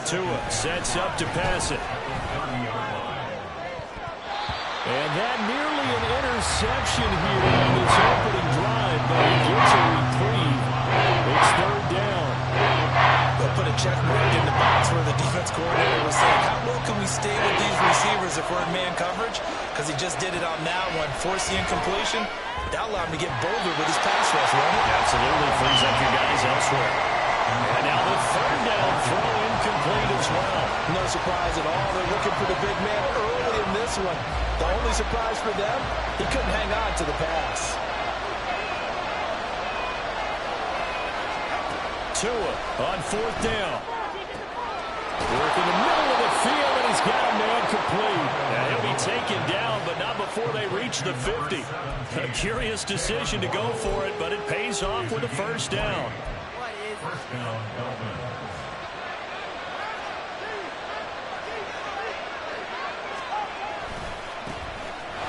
[SPEAKER 1] Tua sets up to pass it. And that nearly an interception here on this opening drive, but he gets a reprieve. It's 3rd down.
[SPEAKER 2] They'll put a check mark in the box where the defense coordinator was saying, how well can we stay with these receivers if we're in man coverage? Because he just did it on that one, force the incompletion. That allowed him to get bolder with his pass rush, won't it?
[SPEAKER 1] Absolutely, frees up your guys elsewhere. And now the 3rd down throw incomplete as well.
[SPEAKER 2] No surprise at all. They're looking for the big man early in this one. The only surprise for them, he couldn't hang on to the pass.
[SPEAKER 1] Tua on 4th down. Work in the middle of the field, and he's got a man complete. And he'll be taken down, but not before they reach the 50. A curious decision to go for it, but it pays off with a 1st down.
[SPEAKER 3] First down, Dolphins.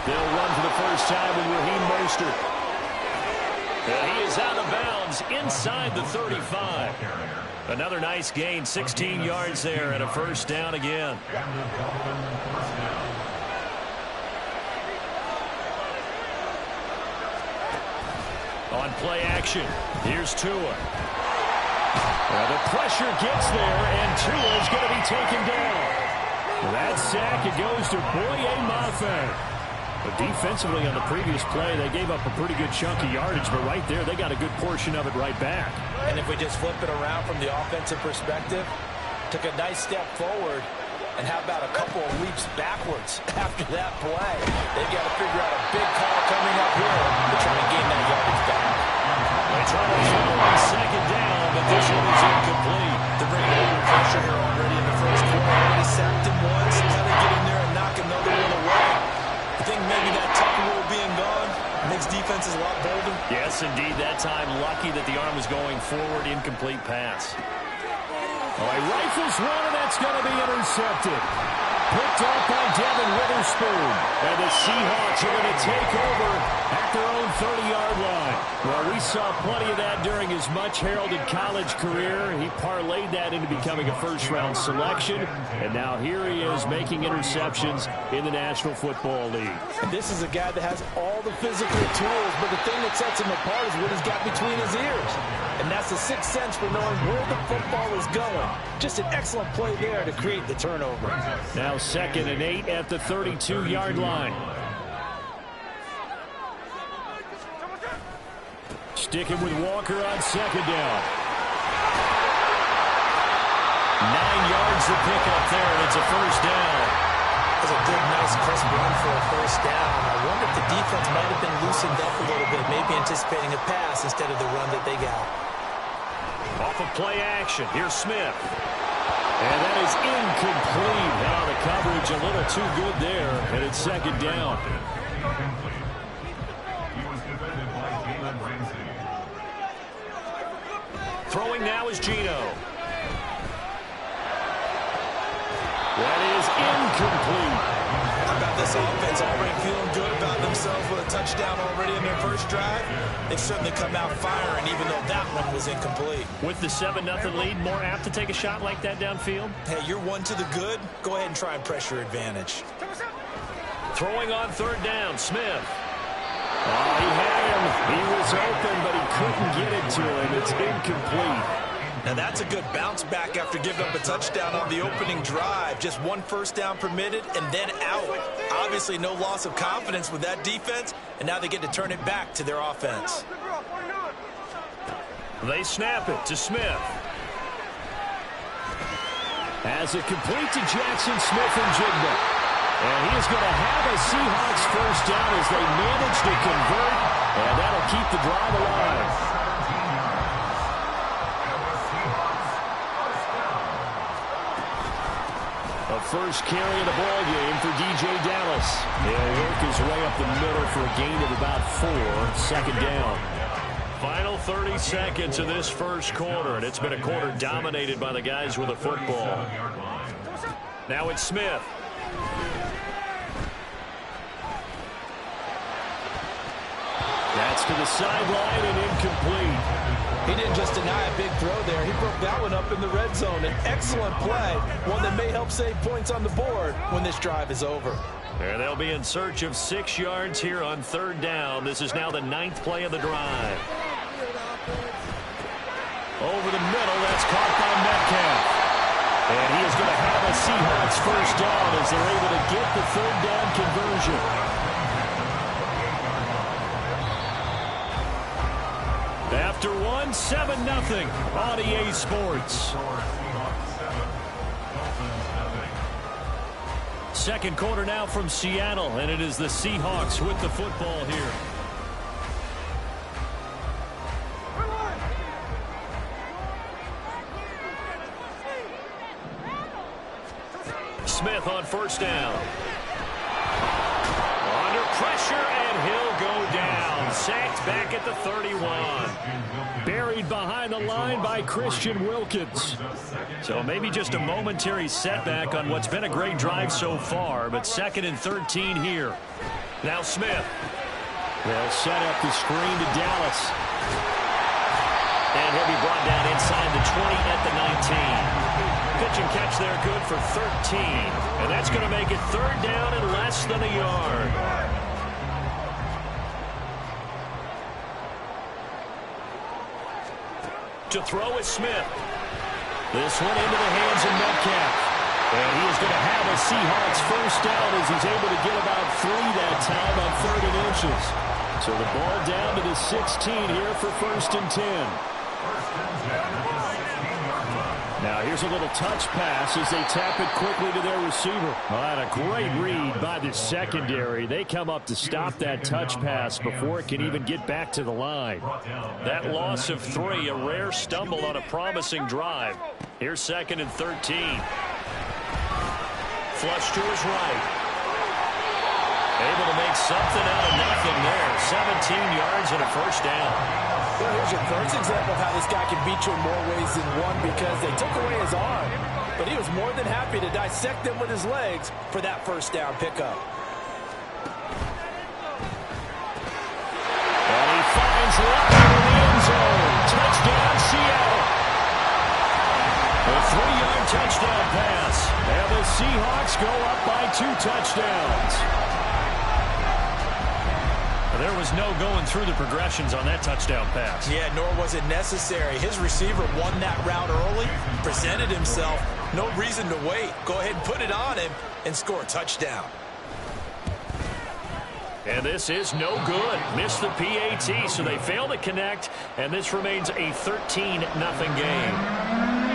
[SPEAKER 1] They'll run for the first time with Raheem Mostert. And he is out of bounds inside the 35. Another nice gain, 16 yards there, and a 1st down again.
[SPEAKER 3] And the Dolphins first down.
[SPEAKER 1] On play action, here's Tua. Well, the pressure gets there, and Tua is going to be taken down. That sack, it goes to Boye Mafe. But defensively on the previous play, they gave up a pretty good chunk of yardage, but right there, they got a good portion of it right back.
[SPEAKER 2] And if we just flip it around from the offensive perspective, took a nice step forward, and how about a couple of leaps backwards after that play? They've got to figure out a big call coming up here to try to gain that yardage back.
[SPEAKER 1] They try to throw on 2nd down, but this one is incomplete.
[SPEAKER 2] They're bringing a little pressure here already in the first quarter. Already sacked him once. How to get in there and knock another one away. I think maybe that tuck rule being gone makes defenses a lot bolder.
[SPEAKER 1] Yes, indeed. That time, lucky that the arm was going forward. Incomplete pass. Oh, he rifles one, and that's going to be intercepted. Picked off by Devin Witherspoon. And the Seahawks are going to take over at their own 30-yard line. Well, we saw plenty of that during his much-heralded college career. He parlayed that into becoming a first-round selection. And now here he is making interceptions in the National Football League.
[SPEAKER 2] And this is a guy that has all the physical tools, but the thing that sets him apart is what he's got between his ears. And that's the sixth sense for knowing where the football is going. Just an excellent play there to create the turnover.
[SPEAKER 1] Now 2nd and 8 at the 32-yard line. Sticking with Walker on 2nd down. 9 yards to pick up there, and it's a 1st down.
[SPEAKER 2] That's a good, nice, crisp run for a 1st down. I wonder if the defense might have been loosened up a little bit, maybe anticipating a pass instead of the run that they got.
[SPEAKER 1] Off of play action, here's Smith. And that is incomplete. Now the coverage a little too good there, and it's 2nd down.
[SPEAKER 3] Incomplete. He was defended by Jalen Ramsey.
[SPEAKER 1] Throwing now is Geno. That is incomplete.
[SPEAKER 2] How about this offense already feeling good about themselves with a touchdown already in their first drive? They've certainly come out firing, even though that one was incomplete.
[SPEAKER 1] With the 7-0 lead, more apt to take a shot like that downfield?
[SPEAKER 2] Hey, you're one to the good. Go ahead and try and press your advantage.
[SPEAKER 1] Throwing on 3rd down, Smith. Oh, he had him. He was open, but he couldn't get it to him. It's incomplete.
[SPEAKER 2] Now that's a good bounce back after giving up a touchdown on the opening drive. Just one first down permitted and then out. Obviously no loss of confidence with that defense, and now they get to turn it back to their offense.
[SPEAKER 1] They snap it to Smith. As it complete to Jackson Smith-Njigba. And he is going to have a Seahawks first down as they manage to convert, and that'll keep the drive alive. A first carry of the ball game for DJ Dallas. He'll work his way up the middle for a gain of about 4, second down. Final 30 seconds of this first quarter, and it's been a quarter dominated by the guys with the football. Now it's Smith. That's to the sideline and incomplete.
[SPEAKER 2] He didn't just deny a big throw there. He broke that one up in the red zone. An excellent play, one that may help save points on the board when this drive is over.
[SPEAKER 1] And they'll be in search of 6 yards here on third down. This is now the 9th play of the drive. Over the middle, that's caught by Metcalf. And he is going to have a Seahawks first down as they're able to get the third down conversion. After 1, 7-0 on EA Sports. Second quarter now from Seattle, and it is the Seahawks with the football here. Smith on first down. Under pressure, and he'll go down. Sacked back at the 31. Buried behind the line by Christian Wilkins. So maybe just a momentary setback on what's been a great drive so far, but 2nd and 13 here. Now Smith. They'll set up the screen to Dallas. And he'll be brought down inside the 20 at the 19. Pitch and catch there, good for 13. And that's going to make it third down and less than a yard. To throw is Smith. This one into the hands of Metcalf. And he is going to have a Seahawks first down as he's able to get about 3 that time on 3rd and inches. So the ball down to the 16 here for 1st and 10. Now here's a little touch pass as they tap it quickly to their receiver. Oh, and a great read by the secondary. They come up to stop that touch pass before it can even get back to the line. That loss of 3, a rare stumble on a promising drive. Here's 2nd and 13. Flush to his right. Able to make something out of nothing there. 17 yards and a first down.
[SPEAKER 2] Well, here's your first example of how this guy can beat you in more ways than one, because they took away his arm, but he was more than happy to dissect them with his legs for that first down pickup.
[SPEAKER 1] And he finds Lockett in the end zone. Touchdown, Seattle. A 3-yard touchdown pass. And the Seahawks go up by 2 touchdowns. There was no going through the progressions on that touchdown pass.
[SPEAKER 2] Yeah, nor was it necessary. His receiver won that route early, presented himself. No reason to wait. Go ahead and put it on him and score a touchdown.
[SPEAKER 1] And this is no good. Missed the PAT, so they fail to connect, and this remains a 13-0 game.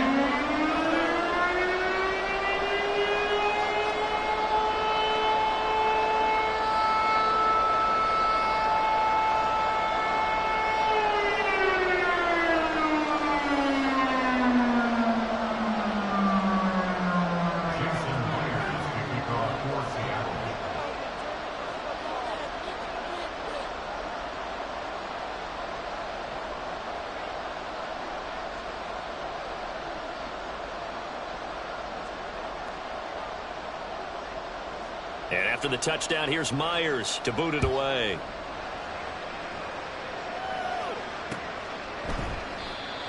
[SPEAKER 1] And after the touchdown, here's Myers to boot it away.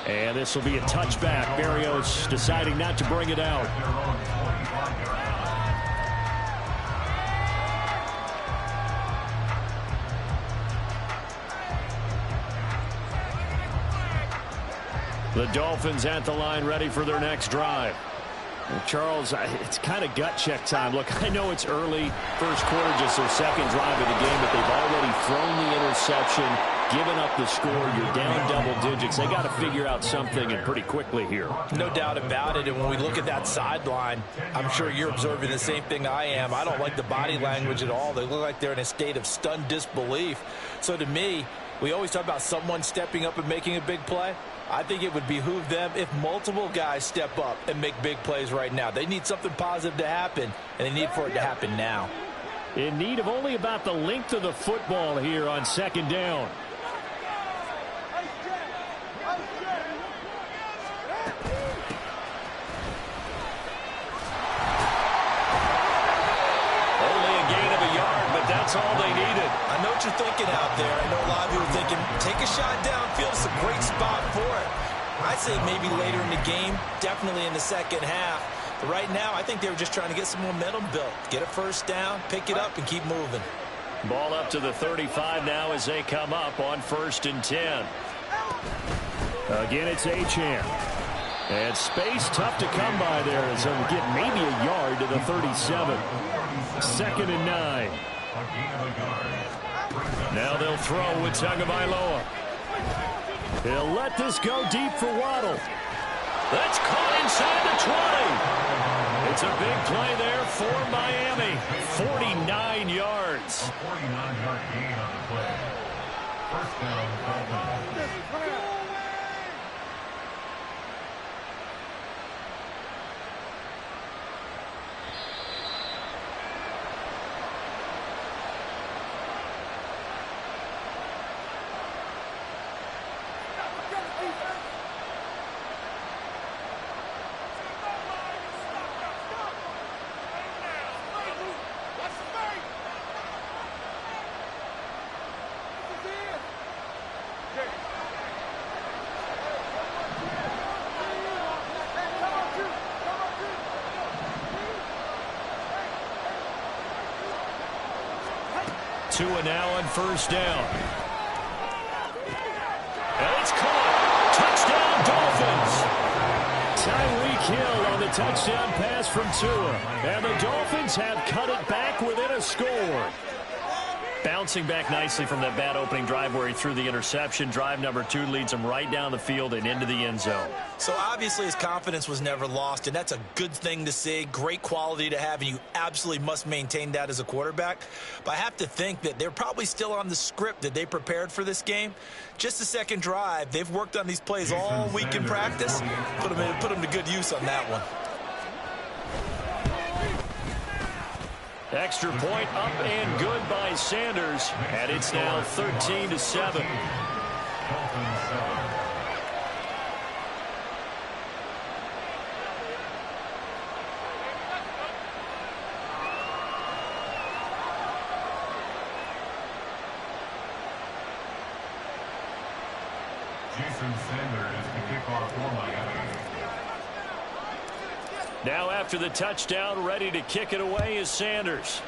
[SPEAKER 1] And this will be a touchback. Berrios deciding not to bring it out. The Dolphins at the line ready for their next drive. Charles, it's kind of gut check time. Look, I know it's early, first quarter, just their second drive of the game, but they've already thrown the interception, given up the score. You're down double digits. They got to figure out something, and pretty quickly here.
[SPEAKER 2] No doubt about it. And when we look at that sideline, I'm sure you're observing the same thing I am. I don't like the body language at all. They look like they're in a state of stunned disbelief. So to me, we always talk about someone stepping up and making a big play. I think it would behoove them if multiple guys step up and make big plays right now. They need something positive to happen, and they need for it to happen now.
[SPEAKER 1] In need of only about the length of the football here on second down. Only a gain of a yard, but that's all they needed.
[SPEAKER 2] I know what you're thinking out there. I know a lot of you are thinking, take a shot downfield. It's a great spot for it. I'd say maybe later in the game, definitely in the second half. But right now, I think they were just trying to get some momentum built. Get a first down, pick it up, and keep moving.
[SPEAKER 1] Ball up to the 35 now as they come up on 1st and 10. Again, it's Achane. And space tough to come by there as they'll get maybe a yard to the 37. 2nd and 9. Now they'll throw with Tagovailoa. He'll let this go deep for Waddle. That's caught inside the 20. It's a big play there for Miami. 49 yards.
[SPEAKER 3] A 49-yard gain on the play. First down, Dolphins.
[SPEAKER 1] Tua now on 1st down. And it's caught. Touchdown, Dolphins. Tyreek Hill on the touchdown pass from Tua. And the Dolphins have cut it back within a score. Bouncing back nicely from that bad opening drive where he threw the interception. Drive number 2 leads him right down the field and into the end zone.
[SPEAKER 2] So obviously his confidence was never lost, and that's a good thing to see. Great quality to have, and you absolutely must maintain that as a quarterback. But I have to think that they're probably still on the script that they prepared for this game. Just the second drive, they've worked on these plays all week in practice. Put them to good use on that one.
[SPEAKER 1] Extra point up and good by Sanders, and it's now 13-7.
[SPEAKER 3] Jason Sanders to kick off for Miami.
[SPEAKER 1] Now after the touchdown, ready to kick it away is Sanders.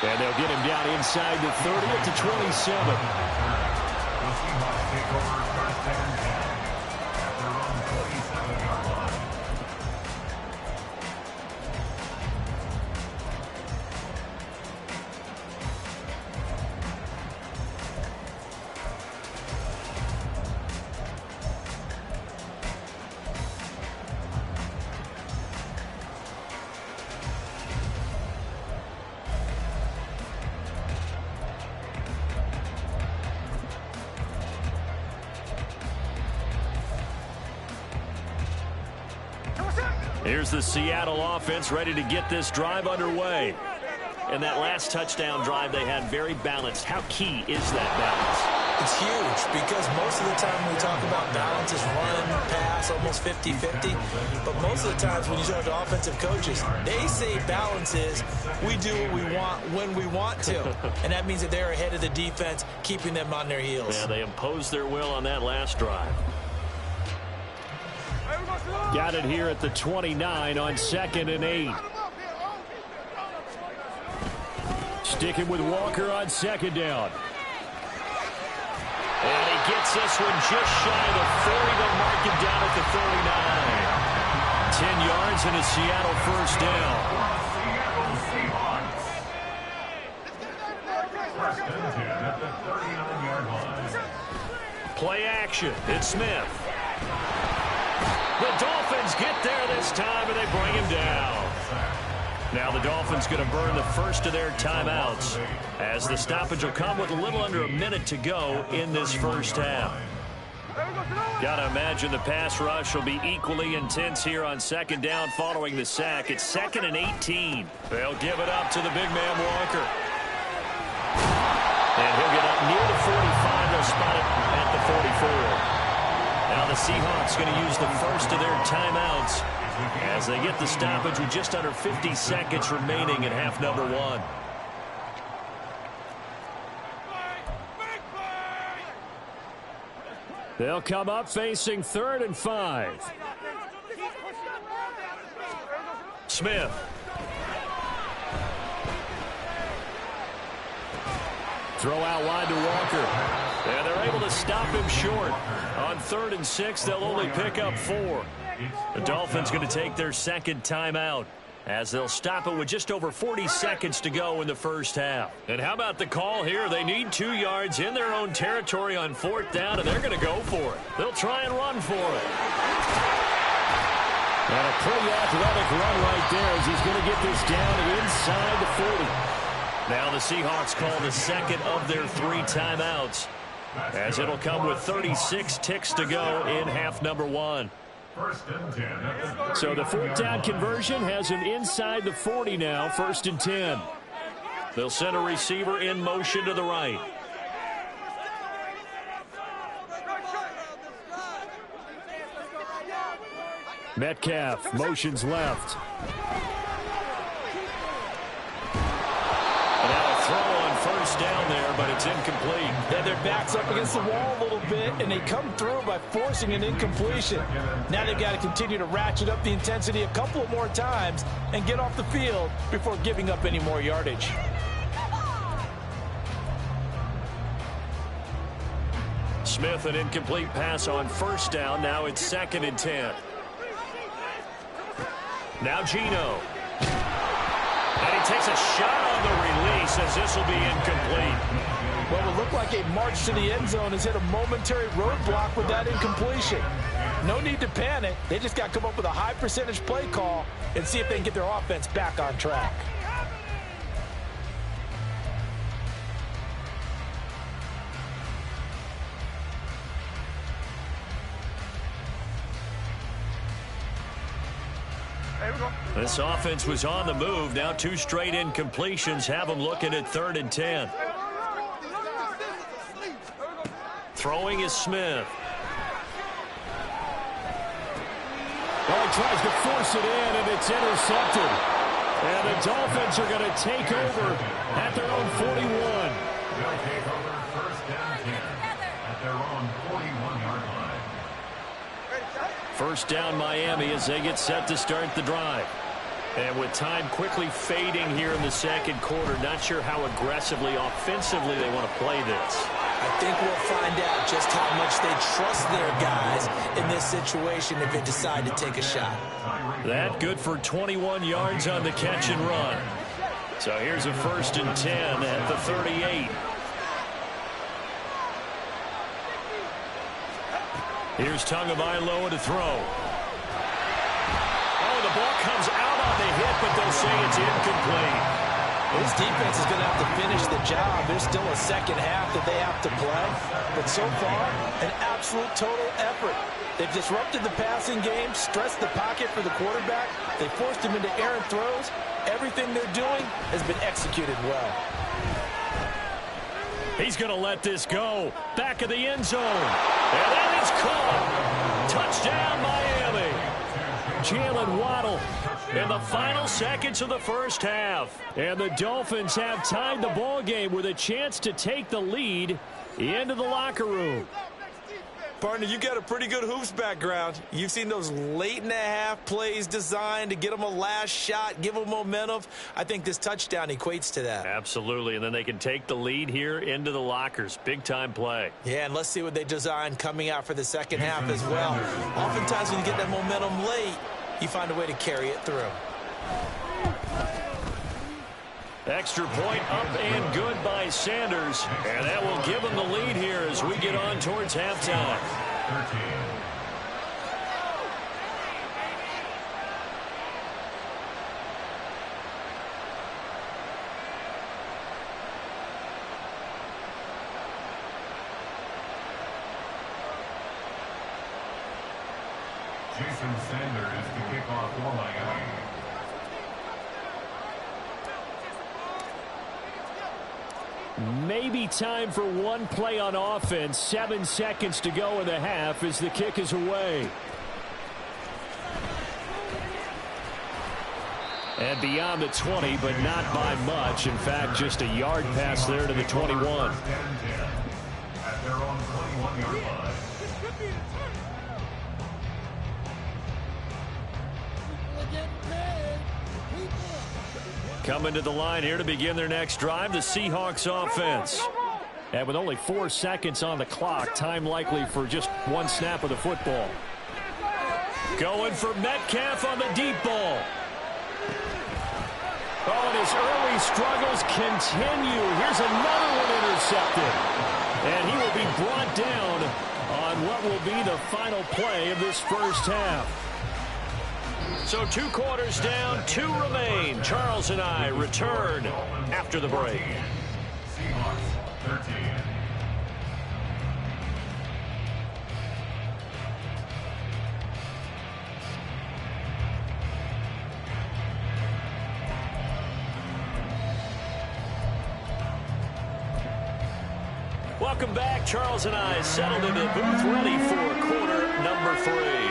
[SPEAKER 1] And they'll get him down inside the 30 at the 27.
[SPEAKER 3] The Seahawks take over 1st and 10 at their own 27-yard line.
[SPEAKER 1] Here's the Seattle offense ready to get this drive underway. And that last touchdown drive they had very balanced. How key is that balance?
[SPEAKER 2] It's huge because most of the time when we talk about balance is run, pass, almost 50-50. But most of the times when you talk to offensive coaches, they say balance is we do what we want when we want to. And that means that they're ahead of the defense, keeping them on their heels.
[SPEAKER 1] Yeah, they imposed their will on that last drive. Got it here at the 29 on 2nd and 8. Sticking with Walker on second down. And he gets this one just shy of the 40. They'll mark him down at the 39. 10 yards and a Seattle first down.
[SPEAKER 3] Seattle Seahawks. First and 10 at the 39-yard line.
[SPEAKER 1] Play action. It's Smith. The Dolphins get there this time, and they bring him down. Now the Dolphins going to burn the first of their timeouts as the stoppage will come with a little under a minute to go in this first half. Got to imagine the pass rush will be equally intense here on second down following the sack. It's 2nd and 18. They'll give it up to the big man Walker. And he'll get up near the 45. They'll spot it at the 44. Now the Seahawks going to use the first of their timeouts as they get the stoppage with just under 50 seconds remaining in half number 1. They'll come up facing 3rd and 5. Smith. Throw out wide to Walker. And they're able to stop him short. On 3rd and 6, they'll only pick up 4. The Dolphins going to take their second timeout as they'll stop it with just over 40 seconds to go in the first half. And how about the call here? They need 2 yards in their own territory on 4th down, and they're going to go for it. They'll try and run for it. And a pretty athletic run right there as he's going to get this down inside the 40. Now the Seahawks call the second of their 3 timeouts as it'll come with 36 ticks to go in half number 1.
[SPEAKER 3] First and 10.
[SPEAKER 1] So the 4th down conversion has him inside the 40 now, 1st and 10. They'll send a receiver in motion to the right. Metcalf motions left. And now a throw on 1st down there, but it's incomplete.
[SPEAKER 2] Yeah, their back's up against the wall a little bit, and they come through by forcing an incompletion. Now they've got to continue to ratchet up the intensity a couple of more times and get off the field before giving up any more yardage.
[SPEAKER 1] Smith, an incomplete pass on 1st down. Now it's 2nd and 10. Now Geno. And he takes a shot on the release as this will be incomplete.
[SPEAKER 2] Well, it looked like a march to the end zone has hit a momentary roadblock with that incompletion. No need to panic. They just got to come up with a high percentage play call and see if they can get their offense back on track.
[SPEAKER 1] This offense was on the move. Now 2 straight incompletions have them looking at 3rd and 10. Throwing is Smith. Well, he tries to force it in, and it's intercepted. And the Dolphins are going to take over at their own 41.
[SPEAKER 3] They'll take over 1st and 10 at their own 41-yard line.
[SPEAKER 1] 1st down Miami as they get set to start the drive. And with time quickly fading here in the 2nd quarter, not sure how aggressively, offensively they want to play this.
[SPEAKER 2] I think we'll find out just how much they trust their guys in this situation if they decide to take a shot.
[SPEAKER 1] That good for 21 yards on the catch and run. So here's a 1st and 10 at the 38. Here's Tagovailoa to throw. Oh, the ball comes out on the hit, but they'll say it's incomplete.
[SPEAKER 2] This defense is going to have to finish the job. There's still a second half that they have to play. But so far, an absolute total effort. They've disrupted the passing game, stressed the pocket for the quarterback. They forced him into errant throws. Everything they're doing has been executed well.
[SPEAKER 1] He's going to let this go. Back of the end zone. And that is caught. Touchdown, Miami. Jalen Waddle in the final seconds of the first half. And the Dolphins have tied the ball game with a chance to take the lead into the locker room.
[SPEAKER 2] Partner, you got a pretty good hoops background. You've seen those late-in-the-half plays designed to get them a last shot, give them momentum. I think this touchdown equates to that.
[SPEAKER 1] Absolutely, and then they can take the lead here into the lockers. Big-time play.
[SPEAKER 2] Yeah, and let's see what they design coming out for the second half as well. Oftentimes when you get that momentum late, you find a way to carry it through.
[SPEAKER 1] Extra point up and good by Sanders. And that will give them the lead here as we get on towards halftime.
[SPEAKER 3] 13. Jason Sanders to kick off for Miami.
[SPEAKER 1] Maybe time for one play on offense. 7 seconds to go in the half as the kick is away. And beyond the 20, but not by much. In fact, just a yard pass there to the 21.
[SPEAKER 3] At their own 21-yard line.
[SPEAKER 1] Coming to the line here to begin their next drive, the Seahawks offense. And with only 4 seconds on the clock, time likely for just one snap of the football. Going for Metcalf on the deep ball. Oh, and his early struggles continue. Here's another one intercepted. And he will be brought down on what will be the final play of this first half. So 2 quarters down, 2 remain. Charles and I return after the break.
[SPEAKER 3] Seahawks 13.
[SPEAKER 1] Welcome back. Charles and I settled into the booth, ready for quarter number 3.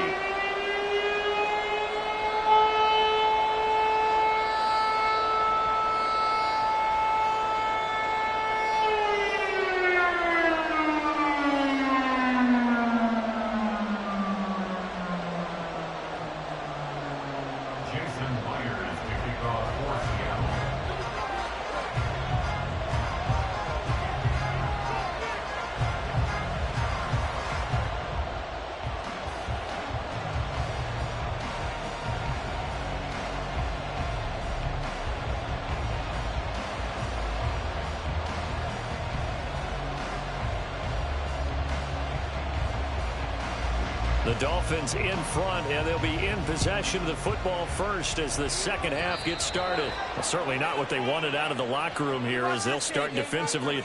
[SPEAKER 1] The Dolphins in front, and they'll be in possession of the football first as the second half gets started. Well, certainly not what they wanted out of the locker room here as they'll start defensively.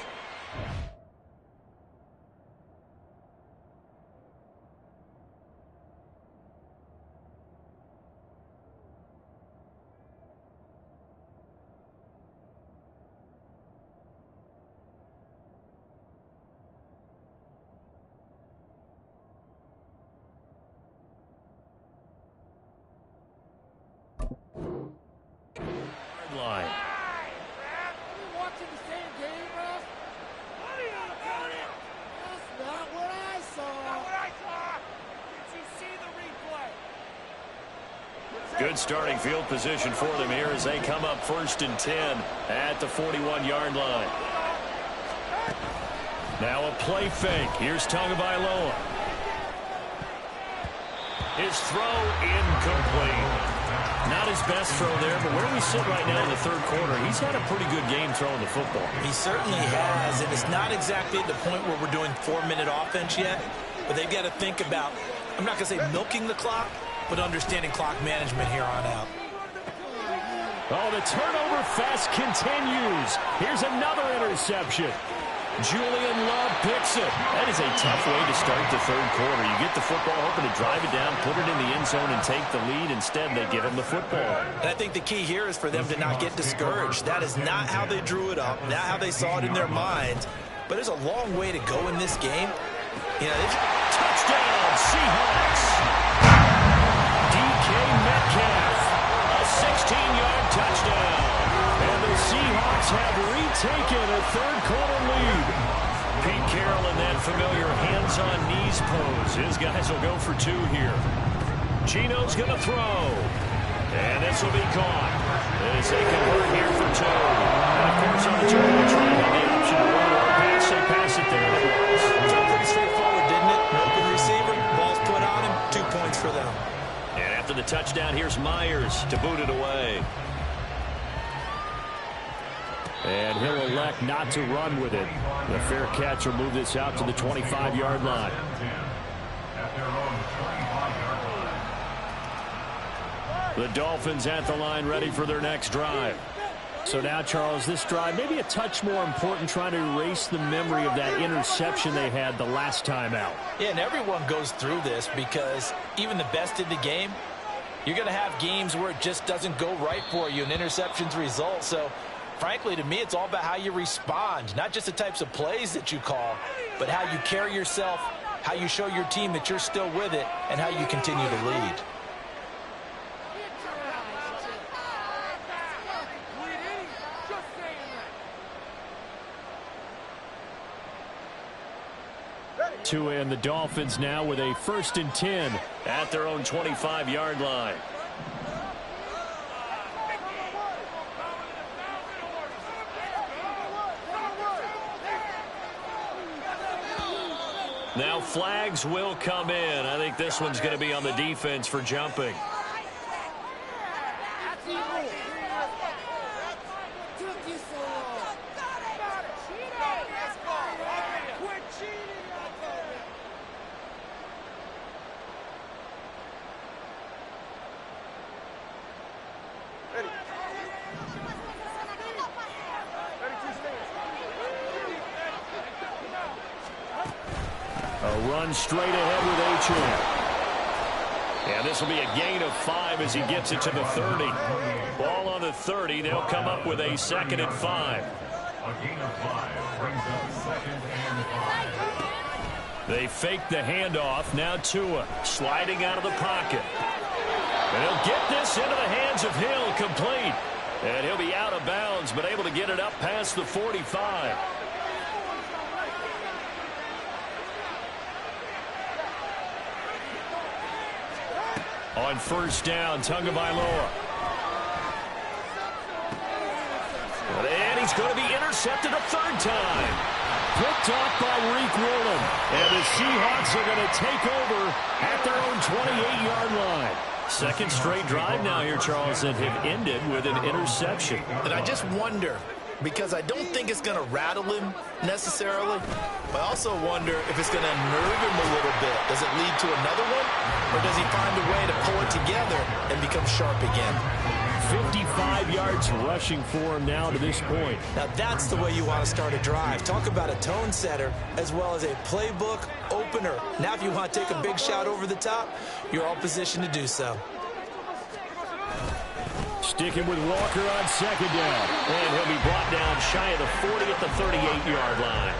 [SPEAKER 1] Line. Good starting field position for them here as they come up 1st and 10 at the 41-yard line. Now a play fake. Here's Tagovailoa. His throw incomplete. Not his best throw there, but where we sit right now in the 3rd quarter, he's had a pretty good game throwing the football.
[SPEAKER 2] He certainly has, and it's not exactly at the point where we're doing 4-minute offense yet, but they've got to think about, I'm not going to say milking the clock, but understanding clock management here on out.
[SPEAKER 1] Oh, the turnover fest continues. Here's another interception. Julian Love picks it. That is a tough way to start the 3rd quarter. You get the football, hoping to drive it down, put it in the end zone, and take the lead. Instead, they give him the football.
[SPEAKER 2] And I think the key here is for them to not get discouraged. That is not how they drew it up, not how they saw it in their minds. But there's a long way to go in this game. You know,
[SPEAKER 1] touchdown, Seahawks. DK Metcalf, a 16-yard touchdown. And the Seahawks have retaken a 3rd quarter lead. Pete Carroll in that familiar hands-on knees pose. His guys will go for 2 here. Geno's going to throw. And this will be caught. As they convert here for 2. And, of course, on the turn, they're trying on the option to run or pass. They pass it there.
[SPEAKER 2] It's all pretty straightforward, didn't it? An open receiver, ball's put on him, 2 points for them.
[SPEAKER 1] And after the touchdown, here's Myers to boot it away. And he'll elect not to run with it. The fair catch will move this out to the 25-yard line.
[SPEAKER 3] At their own 25-yard line.
[SPEAKER 1] The Dolphins at the line ready for their next drive. So now, Charles, this drive maybe a touch more important, trying to erase the memory of that interception they had the last time out.
[SPEAKER 2] Yeah, and everyone goes through this because even the best in the game, you're going to have games where it just doesn't go right for you and interceptions result. So, frankly, to me, it's all about how you respond, not just the types of plays that you call, but how you carry yourself, how you show your team that you're still with it, and how you continue to lead.
[SPEAKER 1] Tua and the Dolphins now with a 1st and 10 at their own 25-yard line. Now flags will come in. I think this one's going to be on the defense for jumping. A run straight ahead with Achane. And this will be a gain of 5 as he gets it to the 30. Ball on the 30. They'll come up with a 2nd and 5.
[SPEAKER 3] A gain of 5 brings up 2nd and 5.
[SPEAKER 1] They fake the handoff. Now Tua sliding out of the pocket. And he'll get this into the hands of Hill, complete. And he'll be out of bounds, but able to get it up past the 45. On 1st down, Tagovailoa. And he's going to be intercepted a 3rd time. Picked off by Reek Woolen. And the Seahawks are going to take over at their own 28-yard line. 2nd straight drive now here, Charles, that have ended with an interception.
[SPEAKER 2] And I just wonder, because I don't think it's going to rattle him necessarily, but I also wonder if it's going to unnerve him a little bit. Does it lead to another one, or does he find a way to pull it together and become sharp again?
[SPEAKER 1] 55 yards rushing for him now to this point.
[SPEAKER 2] Now that's the way you want to start a drive. Talk about a tone setter as well as a playbook opener. Now if you want to take a big shot over the top, you're all positioned to do so.
[SPEAKER 1] Sticking with Walker on 2nd down. And he'll be brought down shy of the 40 at the 38-yard line.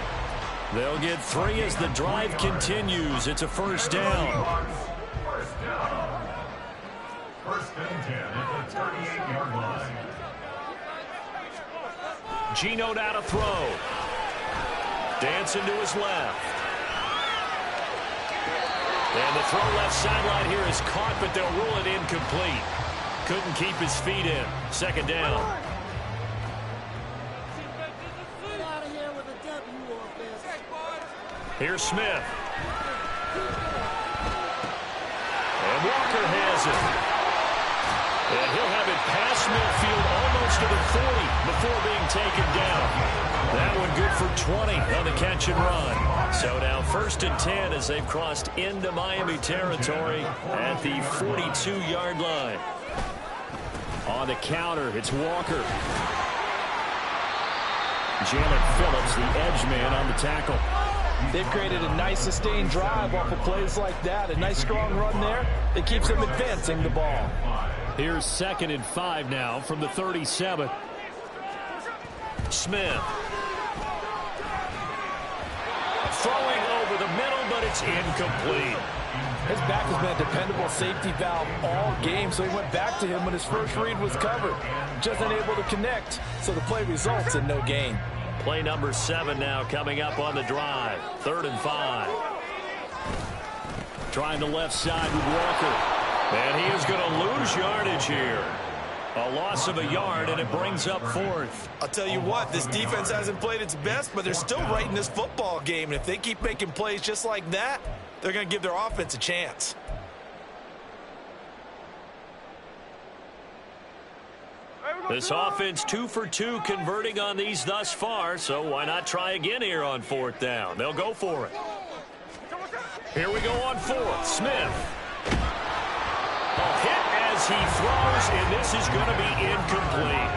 [SPEAKER 1] They'll get 3 as the drive continues. It's a 1st down.
[SPEAKER 3] 1st and 10 at the 38-yard line.
[SPEAKER 1] Geno now to throw. Dancing to his left. And the throw left sideline here is caught, but they'll rule it incomplete. Couldn't keep his feet in. 2nd down. Here's Smith. And Walker has it. And he'll have it past midfield almost to the 40 before being taken down. That one good for 20 on the catch and run. So now 1st and 10 as they've crossed into Miami territory at the 42-yard line. On the counter, it's Walker. Jalen Phillips, the edge man on the tackle.
[SPEAKER 2] They've created a nice sustained drive off of plays like that. A nice strong run there that keeps them advancing the ball.
[SPEAKER 1] Here's 2nd and 5 now from the 37. Smith. Throwing over the middle, but it's incomplete.
[SPEAKER 2] His back has been a dependable safety valve all game, so he went back to him when his first read was covered. Just unable to connect, so the play results in no gain.
[SPEAKER 1] Play number 7 now coming up on the drive. 3rd and 5. Trying the left side with Walker. And he is going to lose yardage here. A loss of a yard, and it brings up 4th.
[SPEAKER 2] I'll tell you what, this defense hasn't played its best, but they're still right in this football game. And if they keep making plays just like that, they're going to give their offense a chance.
[SPEAKER 1] This offense 2 for 2 converting on these thus far, so why not try again here on 4th down? They'll go for it. Here we go on 4th. Smith. A hit as he throws, and this is going to be incomplete.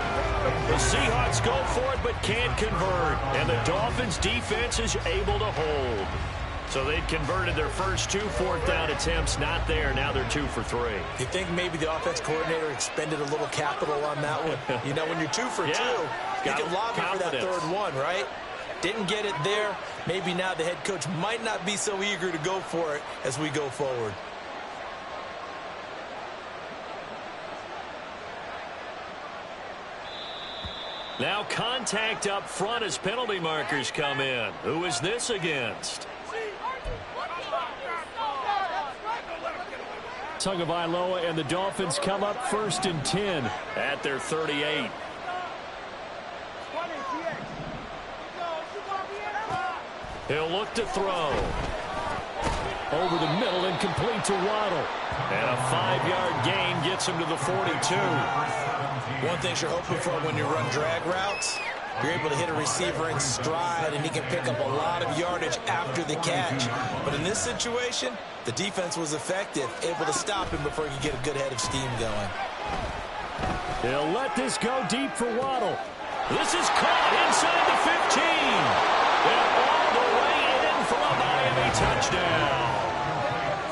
[SPEAKER 1] The Seahawks go for it but can't convert, and the Dolphins defense is able to hold. So they'd converted their first 2 4th down attempts, not there. Now they're 2 for 3.
[SPEAKER 2] You think maybe the offense coordinator expended a little capital on that one? You know, when you're 2 for 2, you can lobby for that 3rd one, right? Didn't get it there. Maybe now the head coach might not be so eager to go for it as we go forward.
[SPEAKER 1] Now contact up front as penalty markers come in. Who is this against? Tagovailoa and the Dolphins come up 1st and 10 at their 38. He'll look to throw. Over the middle and complete to Waddle. And a 5-yard gain gets him to the 42.
[SPEAKER 2] One thing you're hoping for when you run drag routes, you're able to hit a receiver in stride and he can pick up a lot of yardage after the catch. But in this situation, the defense was effective, able to stop him before he could get a good head of steam going.
[SPEAKER 1] He'll let this go deep for Waddle. This is caught inside the 15. And all the way in for a Miami touchdown.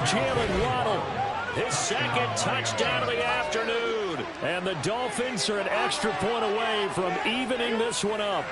[SPEAKER 1] Jalen Waddle, his 2nd touchdown of the afternoon. And the Dolphins are an extra point away from evening this one up.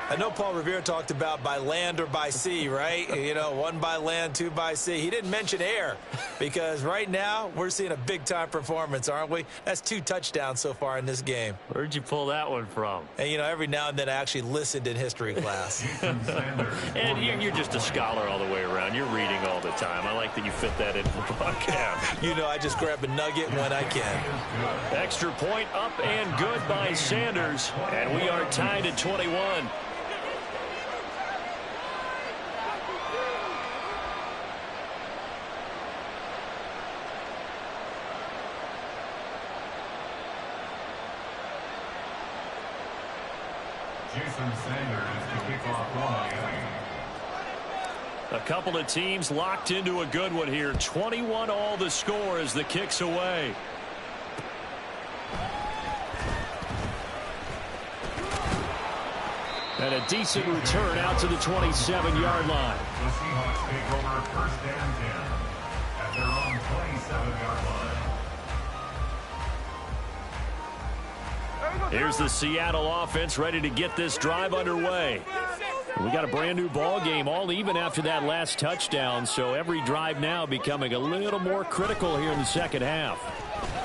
[SPEAKER 2] I know Paul Revere talked about by land or by sea, right? You know, 1 by land, 2 by sea. He didn't mention air because right now we're seeing a big-time performance, aren't we? That's 2 touchdowns so far in this game.
[SPEAKER 1] Where'd you pull that one from?
[SPEAKER 2] And, you know, every now and then I actually listened in history class.
[SPEAKER 1] And you're just a scholar all the way around. You're reading all the time. I like that you fit that in for broadcast.
[SPEAKER 2] You know, I just grab a nugget when I can.
[SPEAKER 1] Extra point up and good by Sanders. And we are tied at 21.
[SPEAKER 3] Jason Sanders to kick off Miami.
[SPEAKER 1] A couple of teams locked into a good one here. 21 all the score as the kick's away. And a decent return out to the 27-yard line.
[SPEAKER 3] The Seahawks take over 1st and 10 at their own 27-yard line.
[SPEAKER 1] Here's the Seattle offense ready to get this drive underway. We got a brand new ball game, all even after that last touchdown, so every drive now becoming a little more critical here in the 2nd half.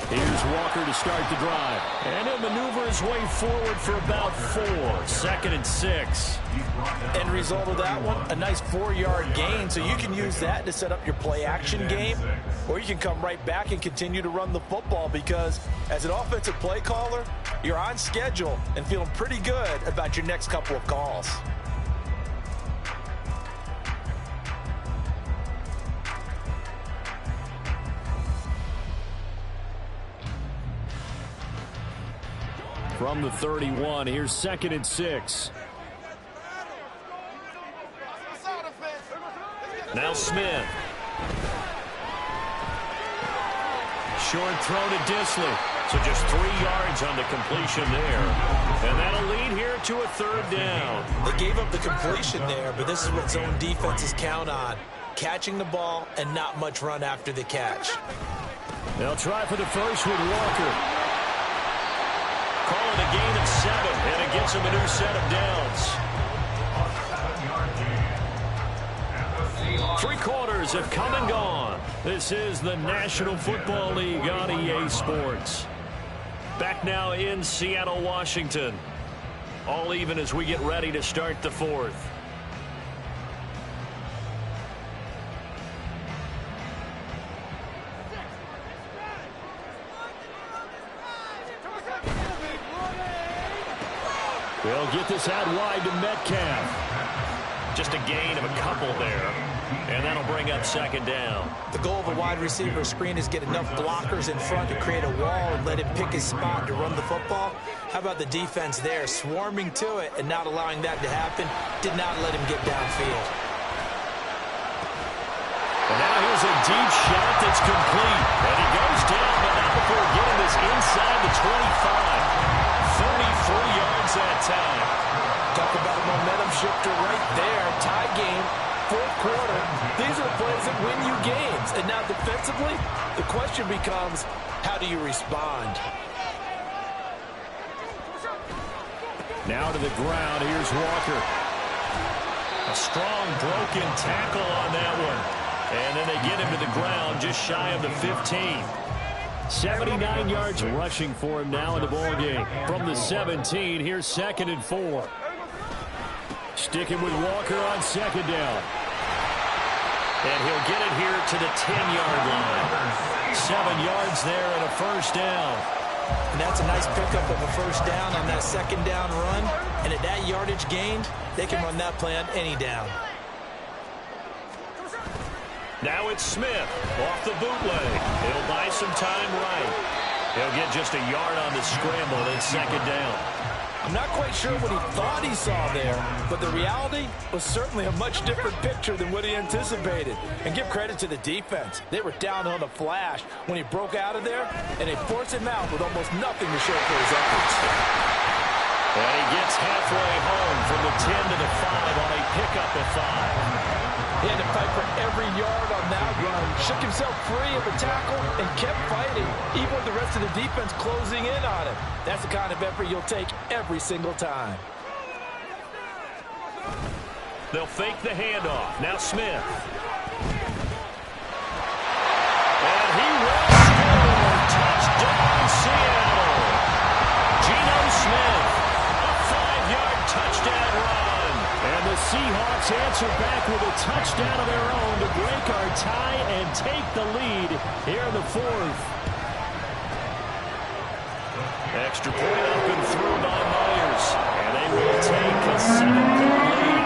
[SPEAKER 1] Here's Walker to start the drive, and he'll maneuver his way forward for about 4. 2nd and 6.
[SPEAKER 2] End result of that one, a nice 4-yard gain, so you can use that to set up your play-action game, or you can come right back and continue to run the football because as an offensive play caller, you're on schedule and feeling pretty good about your next couple of calls.
[SPEAKER 1] From the 31, here's 2nd and 6. Now Smith. Short throw to Dissly. So just 3 yards on the completion there. And that'll lead here to a 3rd down.
[SPEAKER 2] They gave up the completion there, but this is what zone defenses count on. Catching the ball and not much run after the catch.
[SPEAKER 1] They'll try for the first with Walker. Call it a gain of 7, and it gets him a new set of downs. 3 quarters have come and gone. This is the National Football League on EA Sports. Back now in Seattle, Washington. All even as we get ready to start the fourth. They'll get this out wide to Metcalf. Just a gain of a couple there. And that'll bring up second down.
[SPEAKER 2] The goal of a wide receiver screen is get enough blockers in front to create a wall and let him pick his spot to run the football. How about the defense there, swarming to it and not allowing that to happen? Did not let him get downfield.
[SPEAKER 1] And now here's a deep shot that's complete. And he goes down, but not before getting this inside the 25. 33 yards that time.
[SPEAKER 2] Talk about a momentum shifter right there. Tie game. Fourth quarter, these are plays that win you games. And now defensively, the question becomes, how do you respond?
[SPEAKER 1] Now to the ground, here's Walker. A strong broken tackle on that one. And then they get him to the ground just shy of the 15. 79 yards rushing for him now in the ballgame. From the 17, here's 2nd and 4. Sticking with Walker on second down. And he'll get it here to the 10-yard line. 7 yards there and a first down.
[SPEAKER 2] And that's a nice pickup of a first down on that second down run. And at that yardage gained, they can run that play on any down.
[SPEAKER 1] Now it's Smith off the bootleg. He'll buy some time right. He'll get just a yard on the scramble and second down.
[SPEAKER 2] I'm not quite sure what he thought he saw there, but the reality was certainly a much different picture than what he anticipated. And give credit to the defense. They were down on the flash when he broke out of there, and they forced him out with almost nothing to show for his efforts.
[SPEAKER 1] And he gets halfway home from the 10 to the 5 on a pickup of 5.
[SPEAKER 2] He had to fight for every yard on that run, shook himself free of a tackle, and kept fighting, even with the rest of the defense closing in on him. That's the kind of effort you'll take every single time.
[SPEAKER 1] They'll fake the handoff. Now Smith. And he will score. Touchdown, Seattle. Geno Smith, a 5-yard touchdown run. And the Seahawks answer back with a touchdown of their own to break our tie and take the lead here in the fourth. Extra point up and through by Myers. And they will take a 7-point lead.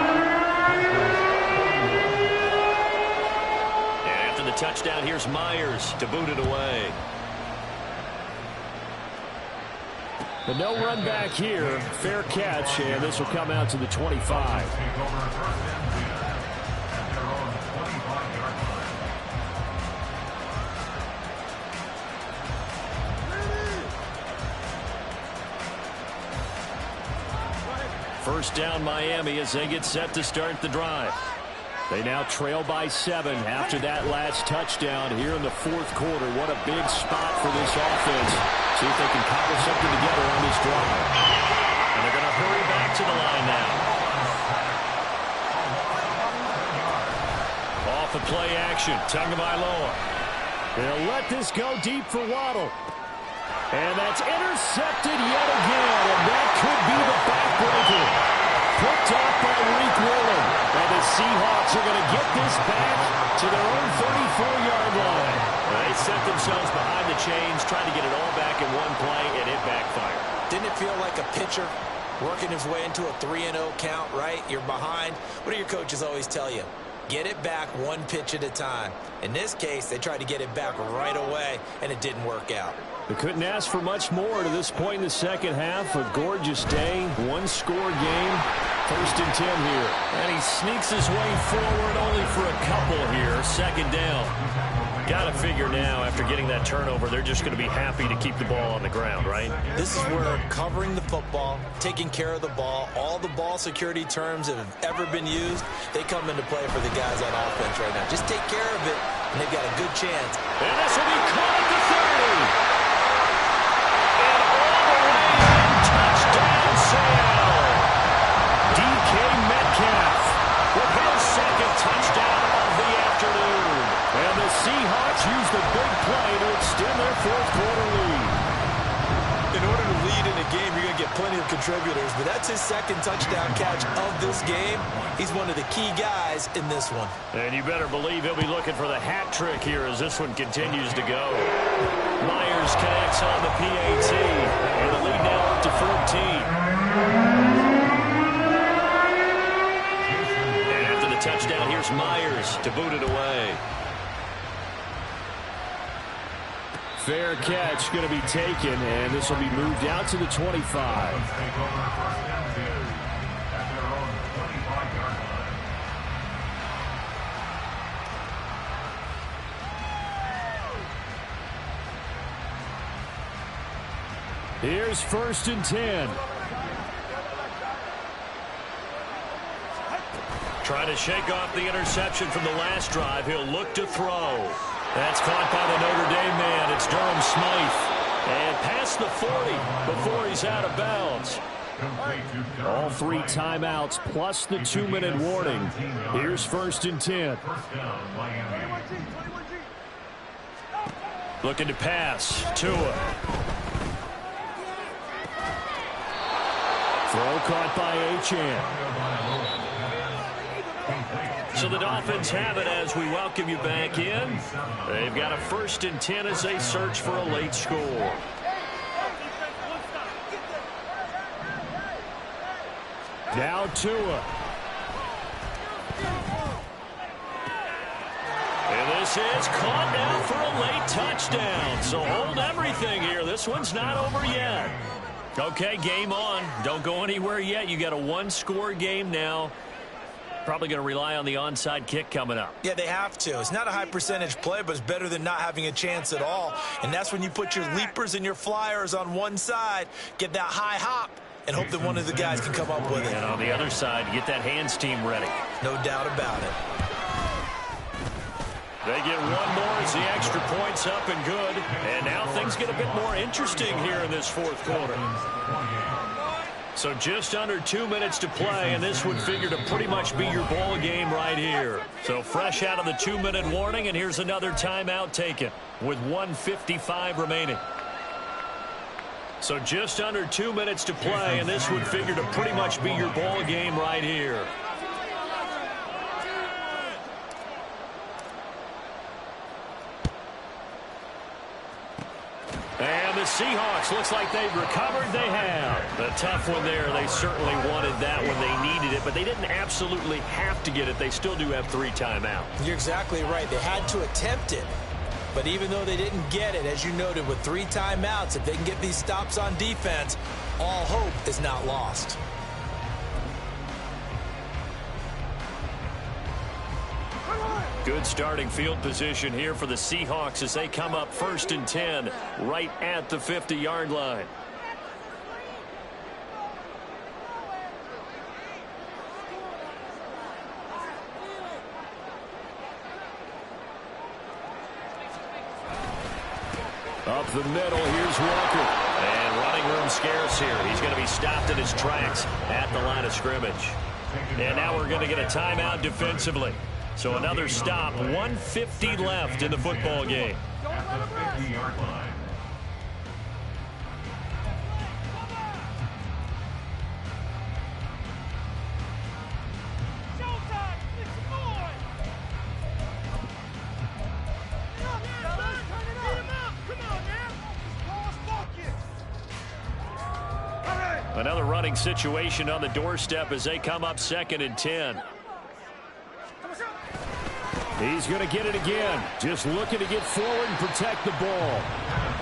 [SPEAKER 1] And after the touchdown, here's Myers to boot it away. But no run back here. Fair catch, and this will come out to the 25. First down Miami as they get set to start the drive. They now trail by 7 after that last touchdown here in the fourth quarter. What a big spot for this offense. See if they can cobble something together on this drive. And they're going to hurry back to the line now. Off the play action, Tagovailoa. They'll let this go deep for Waddle. And that's intercepted yet again, and that could be the backbreaker. Picked off by Reek Willen. And the Seahawks are going to get this back to their own 34-yard line. They set themselves behind the chains, trying to get it all back in one play, and it backfired.
[SPEAKER 2] Didn't it feel like a pitcher working his way into a 3-0 count, right? You're behind. What do your coaches always tell you? Get it back one pitch at a time. In this case, they tried to get it back right away, and it didn't work out.
[SPEAKER 1] They couldn't ask for much more to this point in the second half. A gorgeous day, one-score game. 1st and 10 here. And he sneaks his way forward only for a couple here. Second down. Got to figure now, after getting that turnover, they're just going to be happy to keep the ball on the ground, right?
[SPEAKER 2] This is where covering the football, taking care of the ball, all the ball security terms that have ever been used, they come into play for the guys on offense right now. Just take care of it, and they've got a good chance.
[SPEAKER 1] And this will be caught at the 30. And all the way in, touchdown, Seattle. DK Metcalf with his second touchdown of the afternoon. And the Seahawks use the big play to extend their fourth quarter lead.
[SPEAKER 2] In order to lead in a game, you're going to get get plenty of contributors, but that's his second touchdown catch of this game. He's one of the key guys in this one.
[SPEAKER 1] And you better believe he'll be looking for the hat trick here as this one continues to go. Myers connects on the PAT, and the lead now up to 14. And after the touchdown, here's Myers to boot it away. Fair catch going to be taken, and this will be moved out to the 25.
[SPEAKER 3] Take over first and 10 at their own 25-yard line.
[SPEAKER 1] Here's first and 10. Trying to shake off the interception from the last drive. He'll look to throw. That's caught by the Notre Dame man. It's Durham Smythe. And past the 40 before he's out of bounds. All 3 timeouts plus the 2-minute warning. Here's first and 10. Looking to pass. Tua. Throw caught by Achane. So the Dolphins have it as we welcome you back in. They've got a first and 10 as they search for a late score. Now Tua. And this is caught now for a late touchdown. So hold everything here. This one's not over yet. Okay, game on. Don't go anywhere yet. You got a 1-score game now. Probably going to rely on the onside kick coming up.
[SPEAKER 2] Yeah, they have to. It's not a high percentage play, but it's better than not having a chance at all. And that's when you put your leapers and your flyers on one side, get that high hop, and hope that one of the guys can come up with it.
[SPEAKER 1] And on the other side, get that hands team ready.
[SPEAKER 2] No doubt about it.
[SPEAKER 1] They get one more as the extra point's up and good. And now things get a bit more interesting here in this fourth quarter. So just under 2 minutes to play, and this would figure to pretty much be your ball game right here. So fresh out of the 2-minute warning, and here's another timeout taken with 1:55 remaining. So just under 2 minutes to play, and this would figure to pretty much be your ball game right here. And the Seahawks, looks like they've recovered. They have. A tough one there. They certainly wanted that when they needed it, but they didn't absolutely have to get it. They still do have 3 timeouts.
[SPEAKER 2] You're exactly right. They had to attempt it. But even though they didn't get it, as you noted, with 3 timeouts, if they can get these stops on defense, all hope is not lost.
[SPEAKER 1] Good starting field position here for the Seahawks as they come up first and 10 right at the 50-yard line. Up the middle, here's Walker. And running room scarce here. He's going to be stopped in his tracks at the line of scrimmage. And now we're going to get a timeout defensively. So another stop, 1:50 left in the football game.
[SPEAKER 3] At the 50-yard line.
[SPEAKER 1] Another running situation on the doorstep as they come up second and 10. He's going to get it again. Just looking to get forward and protect the ball.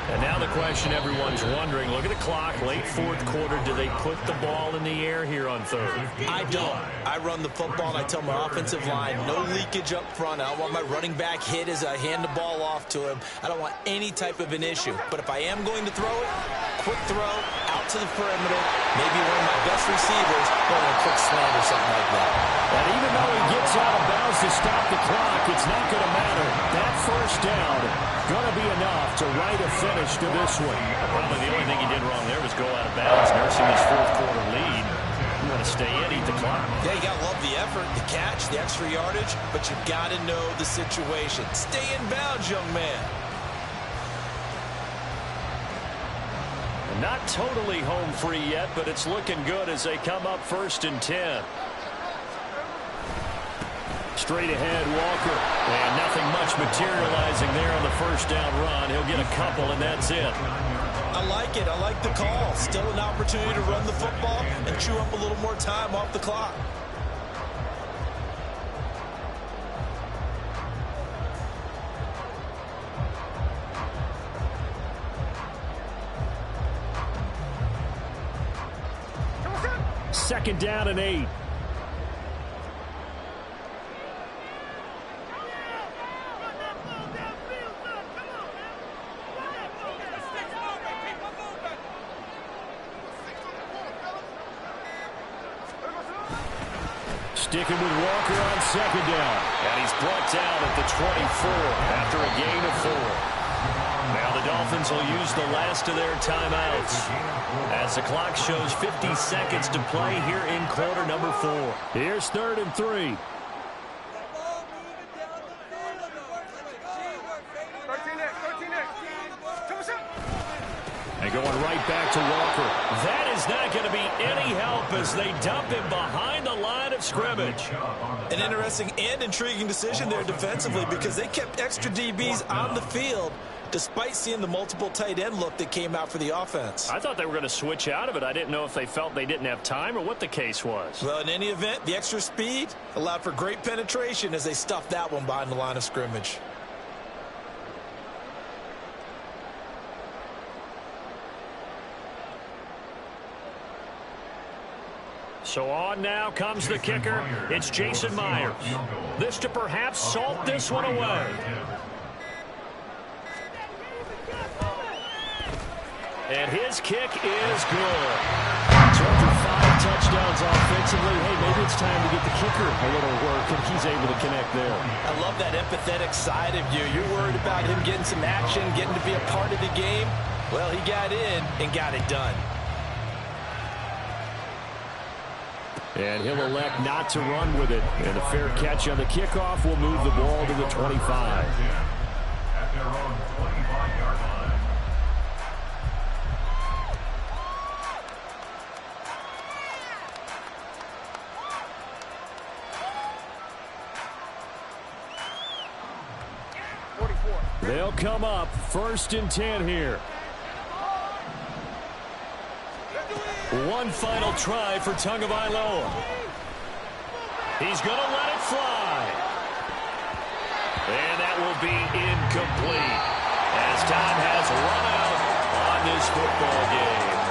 [SPEAKER 1] And now the question everyone's wondering, look at the clock, late fourth quarter, do they put the ball in the air here on third?
[SPEAKER 2] I don't. I run the football and I tell my offensive line, no leakage up front. I don't want my running back hit as I hand the ball off to him. I don't want any type of an issue. But if I am going to throw it, quick throw, out to the perimeter, maybe one of my best receivers going a quick slant or something like that.
[SPEAKER 1] And even though he gets out of bounds to stop the clock, it's not going to matter. That first down going to be enough to write a finish to this one. Probably the only thing he did wrong there was go out of bounds, nursing his fourth quarter lead. You want to stay in, eat the clock.
[SPEAKER 2] Yeah, you got to love the effort, the catch, the extra yardage, but you got to know the situation. Stay in bounds, young man.
[SPEAKER 1] And Not totally home free yet, but it's looking good as they come up 1st and 10. Straight ahead, Walker. And nothing much materializing there on the first down run. He'll get a couple, and that's it.
[SPEAKER 2] I like it. I like the call. Still an opportunity to run the football and chew up a little more time off the clock.
[SPEAKER 1] Second down and 8. Sticking with Walker on second down. And he's brought down at the 24 after a gain of 4. Now the Dolphins will use the last of their timeouts as the clock shows 50 seconds to play here in quarter number 4. Here's 3rd and 3. And going right back to Walker. That is not going to be any help as they dump him behind the line of scrimmage.
[SPEAKER 2] An interesting and intriguing decision there defensively because they kept extra DBs on the field despite seeing the multiple tight end look that came out for the offense.
[SPEAKER 1] I thought they were going to switch out of it. I didn't know if they felt they didn't have time or what the case was.
[SPEAKER 2] Well, in any event, the extra speed allowed for great penetration as they stuffed that one behind the line of scrimmage.
[SPEAKER 1] So on now comes the kicker. It's Jason Myers. This to perhaps salt this one away. And his kick is good. So after 5 touchdowns offensively, hey, maybe it's time to get the kicker a little work, and he's able to connect there.
[SPEAKER 2] I love that empathetic side of you. You're worried about him getting some action, getting to be a part of the game. Well, he got in and got it done.
[SPEAKER 1] And he'll elect not to run with it. And a fair catch on the kickoff will move the ball to the 25.
[SPEAKER 3] At their own 25-yard line.
[SPEAKER 1] They'll come up 1st and 10 here. One final try for Tagovailoa. He's going to let it fly. And that will be incomplete as time has run out on this football game.